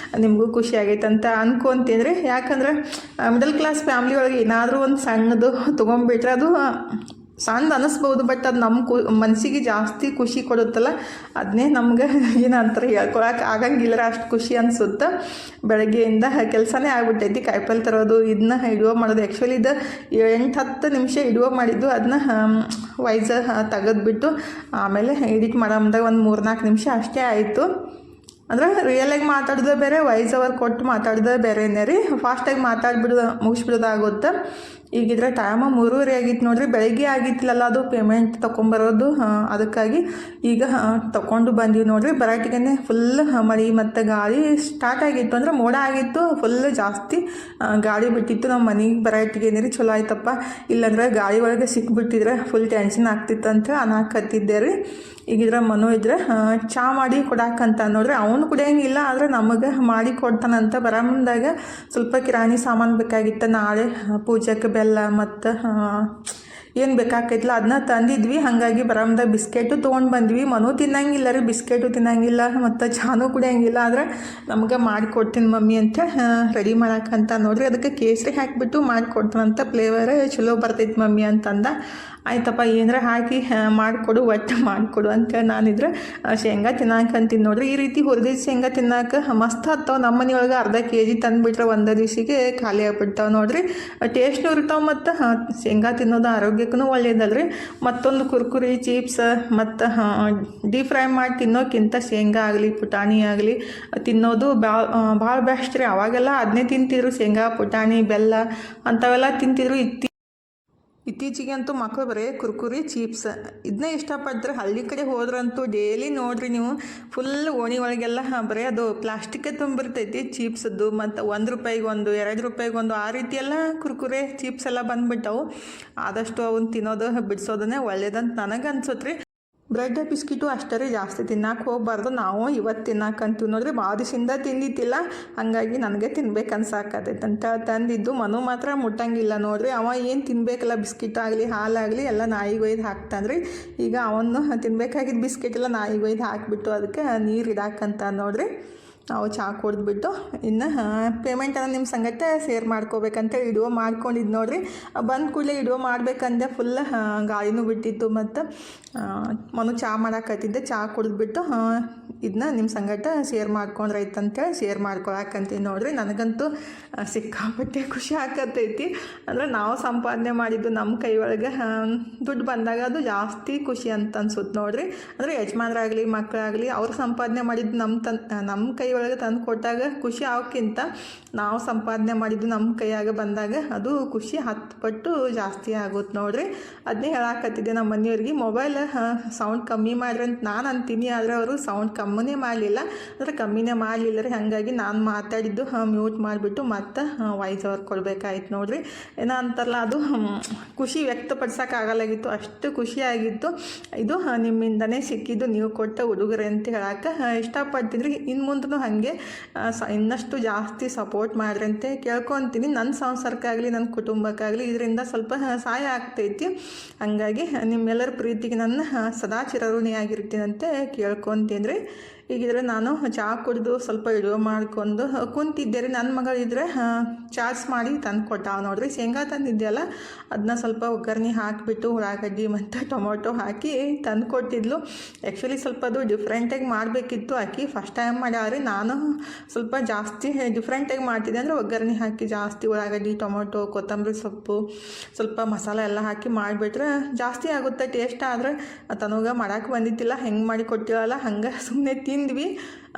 ನಿಮಗೂ ಖುಷಿ ಆಗೈತೆ ಅಂತ ಅನ್ಕೊಂತೀನಿ. ಯಾಕಂದ್ರೆ ಮಿಡಲ್ ಕ್ಲಾಸ್ ಫ್ಯಾಮ್ಲಿ ಒಳಗೆ ಏನಾದರೂ ಒಂದು ಸಣ್ಣದು ತೊಗೊಂಡ್ಬಿಟ್ರೆ ಅದು ಸಣ್ಣ ಅನ್ನಿಸ್ಬೋದು, ಬಟ್ ಅದು ನಮ್ಮ ಮನಸ್ಸಿಗೆ ಜಾಸ್ತಿ ಖುಷಿ ಕೊಡುತ್ತಲ್ಲ, ಅದನ್ನೇ ನಮ್ಗೆ ಏನಂತಾರೆ ಹೇಳ್ಕೊಳಕ್ಕೆ ಆಗಂಗಿಲ್ಲ, ಅಷ್ಟು ಖುಷಿ ಅನಿಸುತ್ತೆ. ಬೆಳಗ್ಗೆಯಿಂದ ಕೆಲಸನೇ ಆಗ್ಬಿಟ್ಟೈತಿ. ಕಾಯಿಪಲ್ಲೆ ತರೋದು, ಇದನ್ನ ವಿಡಿಯೋ ಮಾಡೋದು. ಆ್ಯಕ್ಚುಲಿ ಇದು 8-10 ನಿಮಿಷ ವಿಡಿಯೋ ಮಾಡಿದ್ದು, ಅದನ್ನ ವೈಸ್ ತೆಗೆದ್ಬಿಟ್ಟು ಆಮೇಲೆ ಎಡಿಟ್ ಮಾಡೋದಾಗ ಒಂದು 3-4 ನಿಮಿಷ ಅಷ್ಟೇ ಆಯಿತು. ಅಂದ್ರೆ ರಿಯಲಾಗಿ ಮಾತಾಡೋದು ಬೇರೆ, ವಾಯ್ಸ್ ಓವರ್ ಕೊಟ್ಟು ಮಾತಾಡೋದು ಬೇರೆನೇ ರೀ. ಫಾಸ್ಟಾಗಿ ಮುಗಿಸ್ಬಿಡೋದಾಗುತ್ತೆ. ಈಗಿದ್ರೆ ಟೈಮ 3:30 ಆಗಿತ್ತು ನೋಡ್ರಿ. ಬೆಳಗ್ಗೆ ಆಗಿತ್ತಿಲ್ಲಲ್ಲ ಅದು ಪೇಮೆಂಟ್ ತೊಗೊಂಬರೋದು, ಅದಕ್ಕಾಗಿ ಈಗ ತೊಗೊಂಡು ಬಂದೀವಿ ನೋಡ್ರಿ. ಬರಾಟಿಗೆ ಫುಲ್ ಮಳೆ ಮತ್ತು ಗಾಳಿ ಸ್ಟಾರ್ಟ್ ಆಗಿತ್ತು, ಅಂದ್ರೆ ಮೋಡ ಆಗಿತ್ತು, ಫುಲ್ ಜಾಸ್ತಿ ಗಾಳಿ ಬಿಟ್ಟಿತ್ತು. ನಮ್ಮ ಮನೆಗೆ ಬರಾಟಿಗೆ ರೀ. ಚಲೋ ಆಯ್ತಪ್ಪ, ಇಲ್ಲಾಂದ್ರೆ ಗಾಳಿ ಒಳಗೆ ಸಿಕ್ಬಿಟ್ಟಿದ್ರೆ ಫುಲ್ ಟೆನ್ಷನ್ ಆಗ್ತಿತ್ತು ಅಂತ ಅನ್ನಕತ್ತಿದ್ದೆ ರೀ. ಈಗಿದ್ರೆ ಮನು ಇದ್ರೆ ಚಹಾ ಮಾಡಿ ಕೊಡಾಕಂತ ನೋಡ್ರಿ. ಅವನು ಕುಡಿಯೋಂಗಿಲ್ಲ, ಆದರೆ ನಮಗೆ ಮಾಡಿ ಕೊಡ್ತಾನಂತ. ಬರೋ ಮುಂದಾಗ ಸ್ವಲ್ಪ ಕಿರಾಣಿ ಸಾಮಾನು ಬೇಕಾಗಿತ್ತು. ನಾಳೆ ಪೂಜೆಗೆ ಬೆಲ್ಲ ಮತ್ತು ಏನು ಬೇಕಾಕೈತಿಲ್ಲ ಅದನ್ನ ತಂದಿದ್ವಿ. ಹಾಗಾಗಿ ಬರೋಮ್ದಾಗ ಬಿಸ್ಕೆಟು ತೊಗೊಂಡು ಬಂದ್ವಿ. ಮನು ತಿನ್ನಂಗಿಲ್ಲ ರೀ, ಬಿಸ್ಕೆಟು ತಿನ್ನಂಗಿಲ್ಲ ಮತ್ತು ಚಾನೂ ಕುಡಿಯೋಂಗಿಲ್ಲ. ಆದರೆ ನಮ್ಗೆ ಮಾಡಿಕೊಡ್ತೀನಿ ಮಮ್ಮಿ ಅಂತ ರೆಡಿ ಮಾಡಕ್ಕಂತ ನೋಡ್ರಿ. ಅದಕ್ಕೆ ಕೇಸರಿ ಹಾಕಿಬಿಟ್ಟು ಮಾಡಿಕೊಡ್ತಾನಂತ. ಫ್ಲೇವರ್ ಚಲೋ ಬರ್ತೈತೆ ಮಮ್ಮಿ ಅಂತಂದ. ಆಯ್ತಪ್ಪ ಏನರ ಹಾಕಿ ಮಾಡಿಕೊಡು, ಒಟ್ಟು ಮಾಡಿಕೊಡು ಅಂತೇಳಿ ನಾನಿದ್ರೆ ಶೇಂಗಾ ತಿನ್ನಾಕಂತೀನಿ ನೋಡ್ರಿ. ಈ ರೀತಿ ಹುರಿದ ಶೇಂಗಾ ತಿನ್ನಾಕ ಮಸ್ತ್ ಹತ್ತವ. ನಮ್ಮ ಮನೆಯೊಳಗೆ ಅರ್ಧ kg ತಂದುಬಿಟ್ರೆ ಒಂದು ದಿವಸಿಗೆ ಖಾಲಿ ಆಗಿಬಿಡ್ತಾವೆ ನೋಡ್ರಿ. ಟೇಸ್ಟ್ನೂ ಇರ್ತಾವೆ ಮತ್ತು ಶೇಂಗಾ ತಿನ್ನೋದು ಆರೋಗ್ಯಕ್ಕೂ ಒಳ್ಳೇದಲ್ರಿ. ಮತ್ತೊಂದು ಕುರ್ಕುರಿ ಚಿಪ್ಸ್ ಮತ್ತು ಡೀಪ್ ಫ್ರೈ ಮಾಡಿ ತಿನ್ನೋಕ್ಕಿಂತ ಶೇಂಗಾ ಆಗಲಿ ಪುಟಾಣಿ ಆಗಲಿ ತಿನ್ನೋದು ಭಾಳ ಬೆಸ್ಟ್ ರೀ. ಅವಾಗೆಲ್ಲ ಅದನ್ನೇ ತಿಂತಿದ್ರು, ಶೇಂಗಾ ಪುಟಾಣಿ ಬೆಲ್ಲ ಅಂಥವೆಲ್ಲ ತಿಂತಿದ್ರು. ಇತ್ತೀಚೆಗೆ ಅಂತೂ ಮಕ್ಕಳು ಬರೀ ಕುರ್ಕುರಿ ಚಿಪ್ಸ್ ಇದನ್ನೇ ಇಷ್ಟಪಡ್ತಾರೆ. ಹಳ್ಳಿ ಕಡೆ ಹೋದ್ರಂತೂ ಡೈಲಿ ನೋಡ್ರಿ ನೀವು, ಫುಲ್ ಓಣಿ ಒಳಗೆಲ್ಲ ಬರೀ ಅದು ಪ್ಲಾಸ್ಟಿಕ್ಕೇ ತುಂಬಿರ್ತೈತಿ ಚಿಪ್ಸದ್ದು. ಮತ್ತು 1 ರೂಪಾಯಿಗೆ ಒಂದು, 2 ರೂಪಾಯಿಗೆ ಒಂದು, ಆ ರೀತಿ ಎಲ್ಲ ಕುರ್ಕುರೆ ಚಿಪ್ಸ್ ಎಲ್ಲ ಬಂದುಬಿಟ್ಟವು. ಆದಷ್ಟು ಅವನ್ನ ತಿನ್ನೋದು ಬಿಡಿಸೋದನ್ನೇ ಒಳ್ಳೇದಂತ ನನಗೆ ಅನ್ಸುತ್ತೆ ರೀ. ಬ್ರೆಡ್ ಬಿಸ್ಕಿಟು ಅಷ್ಟೇ ರೀ, ಜಾಸ್ತಿ ತಿನ್ನಕ್ಕೆ ಹೋಗ್ಬಾರ್ದು. ನಾವು ಇವತ್ತು ತಿನ್ನಕ್ಕಂತೀವಿ ನೋಡ್ರಿ. ಭಾಳ ದಿವಸದಿಂದ ತಿಂದಿತ್ತಿಲ್ಲ, ಹಾಗಾಗಿ ನನಗೆ ತಿನ್ಬೇಕು ಅನ್ಸಾಕತ್ತೈತೆ ಅಂತ ತಂದಿದ್ದು. ಮನು ಮಾತ್ರ ಮುಟ್ಟಂಗಿಲ್ಲ ನೋಡ್ರಿ. ಅವ ಏನು ತಿನ್ಬೇಕಲ್ಲ, ಬಿಸ್ಕಿಟ್ ಆಗಲಿ ಹಾಲಾಗಲಿ ಎಲ್ಲ ನಾಯಿಗೆ ಒಯ್ದು ಹಾಕ್ತಾನ್ರಿ. ಈಗ ಅವನು ತಿನ್ಬೇಕಾಗಿದ್ದು ಬಿಸ್ಕಿಟ್ ಎಲ್ಲ ನಾಯಿಗೆ ಒಯ್ದು ಹಾಕಿಬಿಟ್ಟು ಅದಕ್ಕೆ ನೀರು ಇಡಾಕಂತ ನೋಡ್ರಿ. ನಾವು ಚಹಾ ಕುಡಿದ್ಬಿಟ್ಟು ಇನ್ನು ಪೇಮೆಂಟನ್ನು ನಿಮ್ಮ ಸಂಗಟ ಶೇರ್ ಮಾಡ್ಕೋಬೇಕಂತ ವಿಡಿಯೋ ಮಾಡ್ಕೊಂಡಿದ್ದು ನೋಡ್ರಿ. ಬಂದ ಕೂಡಲೇ ವಿಡಿಯೋ ಮಾಡ್ಬೇಕಂದೆ ಫುಲ್ ಗಾಳಿನೂ ಬಿಟ್ಟಿತ್ತು. ಮತ್ತು ಮನು ಚಹಾ ಮಾಡಾಕತ್ತಿದ್ದೆ. ಚಹಾ ಕುಡಿದ್ಬಿಟ್ಟು ಇದನ್ನ ನಿಮ್ಮ ಸಂಗಟ ಶೇರ್ ಮಾಡ್ಕೊಂಡ್ರೆ ಐತಂತೇಳಿ ಶೇರ್ ಮಾಡ್ಕೊಳಕಂತೀನಿ ನೋಡ್ರಿ. ನನಗಂತೂ ಸಿಕ್ಕಾಪಟ್ಟೆ ಖುಷಿ ಆಕತ್ತೈತಿ. ಅಂದರೆ ನಾವು ಸಂಪಾದನೆ ಮಾಡಿದ್ದು ನಮ್ಮ ಕೈ ಒಳಗೆ ದುಡ್ಡು ಬಂದಾಗ ಅದು ಜಾಸ್ತಿ ಖುಷಿ ಅಂತ ಅನ್ಸುತ್ತೆ ನೋಡ್ರಿ. ಅಂದರೆ ಯಜಮಾನ್ರಾಗಲಿ ಮಕ್ಕಳಾಗಲಿ ಅವ್ರು ಸಂಪಾದನೆ ಮಾಡಿದ್ದು ನಮ್ಮ ಕೈ ಒಳಗೆ ತಂದು ಕೊಟ್ಟಾಗ ಖುಷಿ ಆಗೋಕ್ಕಿಂತ ನಾವು ಸಂಪಾದನೆ ಮಾಡಿದ್ದು ನಮ್ಮ ಕೈಯಾಗ ಬಂದಾಗ ಅದು ಖುಷಿ 10 ಪಟ್ಟು ಜಾಸ್ತಿ ಆಗುತ್ತೆ ನೋಡ್ರಿ. ಅದನ್ನೇ ಹೇಳಾಕತ್ತಿದ್ದೆ ನಮ್ಮ ಮನೆಯವ್ರಿಗೆ. ಮೊಬೈಲ್ ಸೌಂಡ್ ಕಮ್ಮಿ ಮಾಡ್ರಿ ಅಂತ ನಾನು ಅಂತೀನಿ, ಆದರೆ ಅವರು ಸೌಂಡ್ ಕಮ್ಮಿನೇ ಮಾಡಲಿಲ್ಲ, ಅಂದರೆ ಕಮ್ಮಿನೇ ಮಾಡಲಿಲ್ಲ ರೀ. ಹಾಗಾಗಿ ನಾನು ಮಾತಾಡಿದ್ದು ಮ್ಯೂಟ್ ಮಾಡಿಬಿಟ್ಟು ಮತ್ತು ವಾಯ್ಸ್ ಓವರ್ ಕೊಡಬೇಕಾಯ್ತು ನೋಡ್ರಿ. ಏನೋ ಅಂತಾರಲ್ಲ, ಅದು ಖುಷಿ ವ್ಯಕ್ತಪಡ್ಸೋಕ್ಕಾಗಲಾಗಿತ್ತು, ಅಷ್ಟು ಖುಷಿಯಾಗಿತ್ತು. ಇದು ನಿಮ್ಮಿಂದನೇ ಸಿಕ್ಕಿದ್ದು, ನೀವು ಕೊಟ್ಟ ಉಡುಗೊರೆ ಅಂತ ಹೇಳಕ್ಕೆ ಇಷ್ಟಪಡ್ತೀನಿ ರೀ. ಇನ್ನು ಮುಂದೂ ಹಾಗೆ ಇನ್ನಷ್ಟು ಜಾಸ್ತಿ ಸಪೋರ್ಟ್ ಮಾಡ್ರಿ ಅಂತ ಕೇಳ್ಕೊತೀನಿ. ನನ್ನ ಸಂಸಾರಕ್ಕಾಗಲಿ ನನ್ನ ಕುಟುಂಬಕ್ಕಾಗಲಿ ಇದರಿಂದ ಸ್ವಲ್ಪ ಸಹಾಯ ಆಗ್ತೈತಿ. ಹಾಗಾಗಿ ನಿಮ್ಮೆಲ್ಲರ ಪ್ರೀತಿಗೆ ನನ್ನ ಸದಾ ಚಿರಋಣಿಯಾಗಿರ್ತೀನಿ ಅಂತ ಕೇಳ್ಕೊತೀನಿ ರೀ. ಈಗಿದ್ರೆ ನಾನು ಚಹಾ ಕುಡಿದು ಸ್ವಲ್ಪ ವಿಡಿಯೋ ಮಾಡ್ಕೊಂಡು ಕುಂತಿದ್ದೆ ರೀ. ನನ್ನ ಮಗಳಿದ್ರೆ ಚಾರ್ಜ್ ಮಾಡಿ ತಂದು ಕೊಟ್ಟಾವ ನೋಡ್ರಿ. ಶೇಂಗಾ ತಂದಿದ್ದೆಲ್ಲ ಅದನ್ನ ಸ್ವಲ್ಪ ಒಗ್ಗರಣೆ ಹಾಕಿಬಿಟ್ಟು ಉಳ್ಳಾಗಡ್ಡಿ ಮತ್ತು ಟೊಮೊಟೊ ಹಾಕಿ ತಂದು ಕೊಟ್ಟಿದ್ಲು. ಆ್ಯಕ್ಚುಲಿ ಸ್ವಲ್ಪ ಅದು ಡಿಫ್ರೆಂಟಾಗಿ ಮಾಡಬೇಕಿತ್ತು. ಆಕಿ ಫಸ್ಟ್ ಟೈಮ್ ಮಾಡ್ಯಾವ್ರಿ. ನಾನು ಸ್ವಲ್ಪ ಜಾಸ್ತಿ ಡಿಫ್ರೆಂಟಾಗಿ ಮಾಡ್ತಿದ್ದೆ. ಅಂದರೆ ಒಗ್ಗರಣೆ ಹಾಕಿ ಜಾಸ್ತಿ ಉಳ್ಳಾಗಡ್ಡಿ ಟೊಮೊಟೊ ಕೊತ್ತಂಬರಿ ಸೊಪ್ಪು ಸ್ವಲ್ಪ ಮಸಾಲೆ ಎಲ್ಲ ಹಾಕಿ ಮಾಡಿಬಿಟ್ರೆ ಜಾಸ್ತಿ ಆಗುತ್ತೆ ಟೇಸ್ಟ್. ಆದರೆ ತನಗೆ ಮಾಡೋಕ್ಕೆ ಬಂದಿದ್ದಿಲ್ಲ, ಹೆಂಗೆ ಮಾಡಿ ಕೊಟ್ಟಿವಲ್ಲ ಹಂಗೆ ಸುಮ್ಮನೆ ತಿಂದ್ವಿ.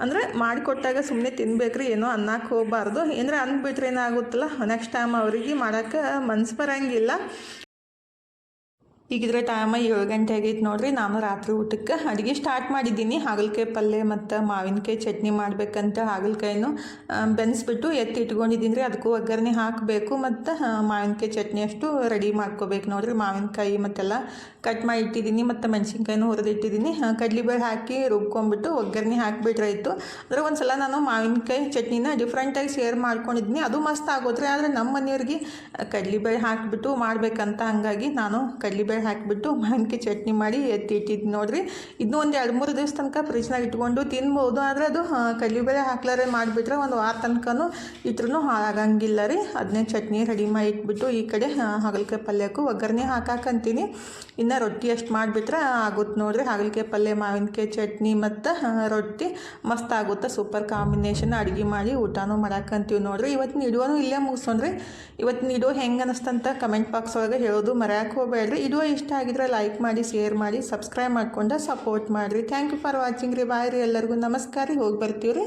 ಅಂದರೆ ಮಾಡಿಕೊಟ್ಟಾಗ ಸುಮ್ಮನೆ ತಿನ್ಬೇಕ್ರಿ, ಏನೋ ಅನ್ನಕ್ಕೆ ಹೋಗಬಾರ್ದು. ಏನರ ಅಂದ್ಬಿಟ್ರೆ ಏನಾಗುತ್ತಲ್ಲ, ನೆಕ್ಸ್ಟ್ ಟೈಮ್ ಅವರಿಗೆ ಮಾಡೋಕ್ಕೆ ಮನ್ಸು ಬರೋಂಗಿಲ್ಲ. ಈಗಿದ್ರೆ ಟೈಮ 7 ಗಂಟೆ ಆಗೈತೆ ನೋಡ್ರಿ. ನಾನು ರಾತ್ರಿ ಊಟಕ್ಕೆ ಅಡುಗೆ ಸ್ಟಾರ್ಟ್ ಮಾಡಿದ್ದೀನಿ. ಹಾಗಲಕಾಯಿ ಪಲ್ಯ ಮತ್ತು ಮಾವಿನಕಾಯಿ ಚಟ್ನಿ ಮಾಡಬೇಕಂತ ಹಾಗಲಕಾಯಿನೂ ಬೆನ್ಸ್ಬಿಟ್ಟು ಎತ್ತಿ ಇಟ್ಕೊಂಡಿದ್ದೀನಿ ರೀ. ಅದಕ್ಕೂ ಒಗ್ಗರಣೆ ಹಾಕಬೇಕು ಮತ್ತು ಮಾವಿನಕಾಯಿ ಚಟ್ನಿ ಅಷ್ಟು ರೆಡಿ ಮಾಡ್ಕೋಬೇಕು ನೋಡ್ರಿ. ಮಾವಿನಕಾಯಿ ಮತ್ತೆಲ್ಲ ಕಟ್ ಮಾಡಿ ಇಟ್ಟಿದ್ದೀನಿ ಮತ್ತು ಮೆಣಸಿನ್ಕಾಯಿನೂ ಹುರಿದಿಟ್ಟಿದ್ದೀನಿ. ಕಡ್ಲಿಬೇಳೆ ಹಾಕಿ ರುಬ್ಕೊಂಡ್ಬಿಟ್ಟು ಒಗ್ಗರಣೆ ಹಾಕಿಬಿಟ್ರಾಯ್ತು. ಅಂದರೆ ಒಂದು ಸಲ ನಾನು ಮಾವಿನಕಾಯಿ ಚಟ್ನಿನ ಡಿಫ್ರೆಂಟಾಗಿ ಶೇರ್ ಮಾಡ್ಕೊಂಡಿದ್ದೀನಿ. ಅದು ಮಸ್ತ್ ಆಗೋದ್ರಿ. ಆದರೆ ನಮ್ಮ ಮನೆಯವ್ರಿಗೆ ಕಡ್ಲಿಬೇಳೆ ಹಾಕಿಬಿಟ್ಟು ಮಾಡಬೇಕಂತ, ಹಂಗಾಗಿ ನಾನು ಕಡ್ಲಿಬೇಳೆ ಹಾಕಿಬಿಟ್ಟು ಮಾವಿನಕಾಯಿ ಚಟ್ನಿ ಮಾಡಿ ಎತ್ತಿ ಇಟ್ಟಿದ್ದು ನೋಡ್ರಿ. ಇದನ್ನೂ ಒಂದು 2-3 ದಿವಸ ತನಕ ಫ್ರಿಜ್ನಾಗ ಇಟ್ಕೊಂಡು ತಿನ್ಬೋದು. ಆದರೆ ಅದು ಕಡ್ಲಿಬೇಳೆ ಹಾಕ್ಲಾರೆ ಮಾಡಿಬಿಟ್ರೆ ಒಂದು ವಾರ ತನಕನೂ ಇಟ್ರೂ ಹಾಳಾಗಂಗಿಲ್ಲ ರೀ. ಅದನ್ನೇ ಚಟ್ನಿ ರೆಡಿ ಮಾಡಿ ಇಟ್ಬಿಟ್ಟು ಈ ಕಡೆ ಹಾಗಲಕಾಯಿ ಪಲ್ಯಕ್ಕೂ ಒಗ್ಗರಣೆ ಹಾಕಾಕಂತೀನಿ. ಇನ್ನು ರೊಟ್ಟಿ ಅಷ್ಟು ಮಾಡಿಬಿಟ್ರೆ ಆಗುತ್ತೆ ನೋಡ್ರಿ. ಹಾಗಲಕಾಯಿ ಪಲ್ಯ, ಮಾವಿನಕಾಯಿ ಚಟ್ನಿ ಮತ್ತು ರೊಟ್ಟಿ ಮಸ್ತ್ ಆಗುತ್ತೆ. Super combination. ಅಡುಗೆ ಮಾಡಿ ಊಟನೂ ಮಾಡಾಕಂತೀವಿ ನೋಡ್ರಿ. ಇವತ್ತಿನ ವಿಡಿಯೋನು ಇಲ್ಲೇ ಮುಗಿಸೋಣ್ರಿ. ಇವತ್ತಿನ ವಿಡಿಯೋ ಹೆಂಗೆ ಅನ್ನಿಸ್ತಂತ ಕಮೆಂಟ್ ಬಾಕ್ಸ್ ಒಳಗೆ ಹೇಳೋದು ಮರೆಯೋಕೆ ಹೋಗಬೇಡ್ರಿ. ವಿಡಿಯೋ ಇಷ್ಟ ಆಗಿದ್ರೆ ಲೈಕ್ ಮಾಡಿ, ಶೇರ್ ಮಾಡಿ, ಸಬ್ಸ್ಕ್ರೈಬ್ ಮಾಡ್ಕೊಂಡು ಸಪೋರ್ಟ್ ಮಾಡಿರಿ. ಥ್ಯಾಂಕ್ ಯು ಫಾರ್ ವಾಚಿಂಗ್ ರೀ. ಬಾಯ್ ರೀ. ಎಲ್ಲರಿಗೂ ನಮಸ್ಕಾರ ರೀ. ಹೋಗಿ ಬರ್ತೀವಿ ರೀ.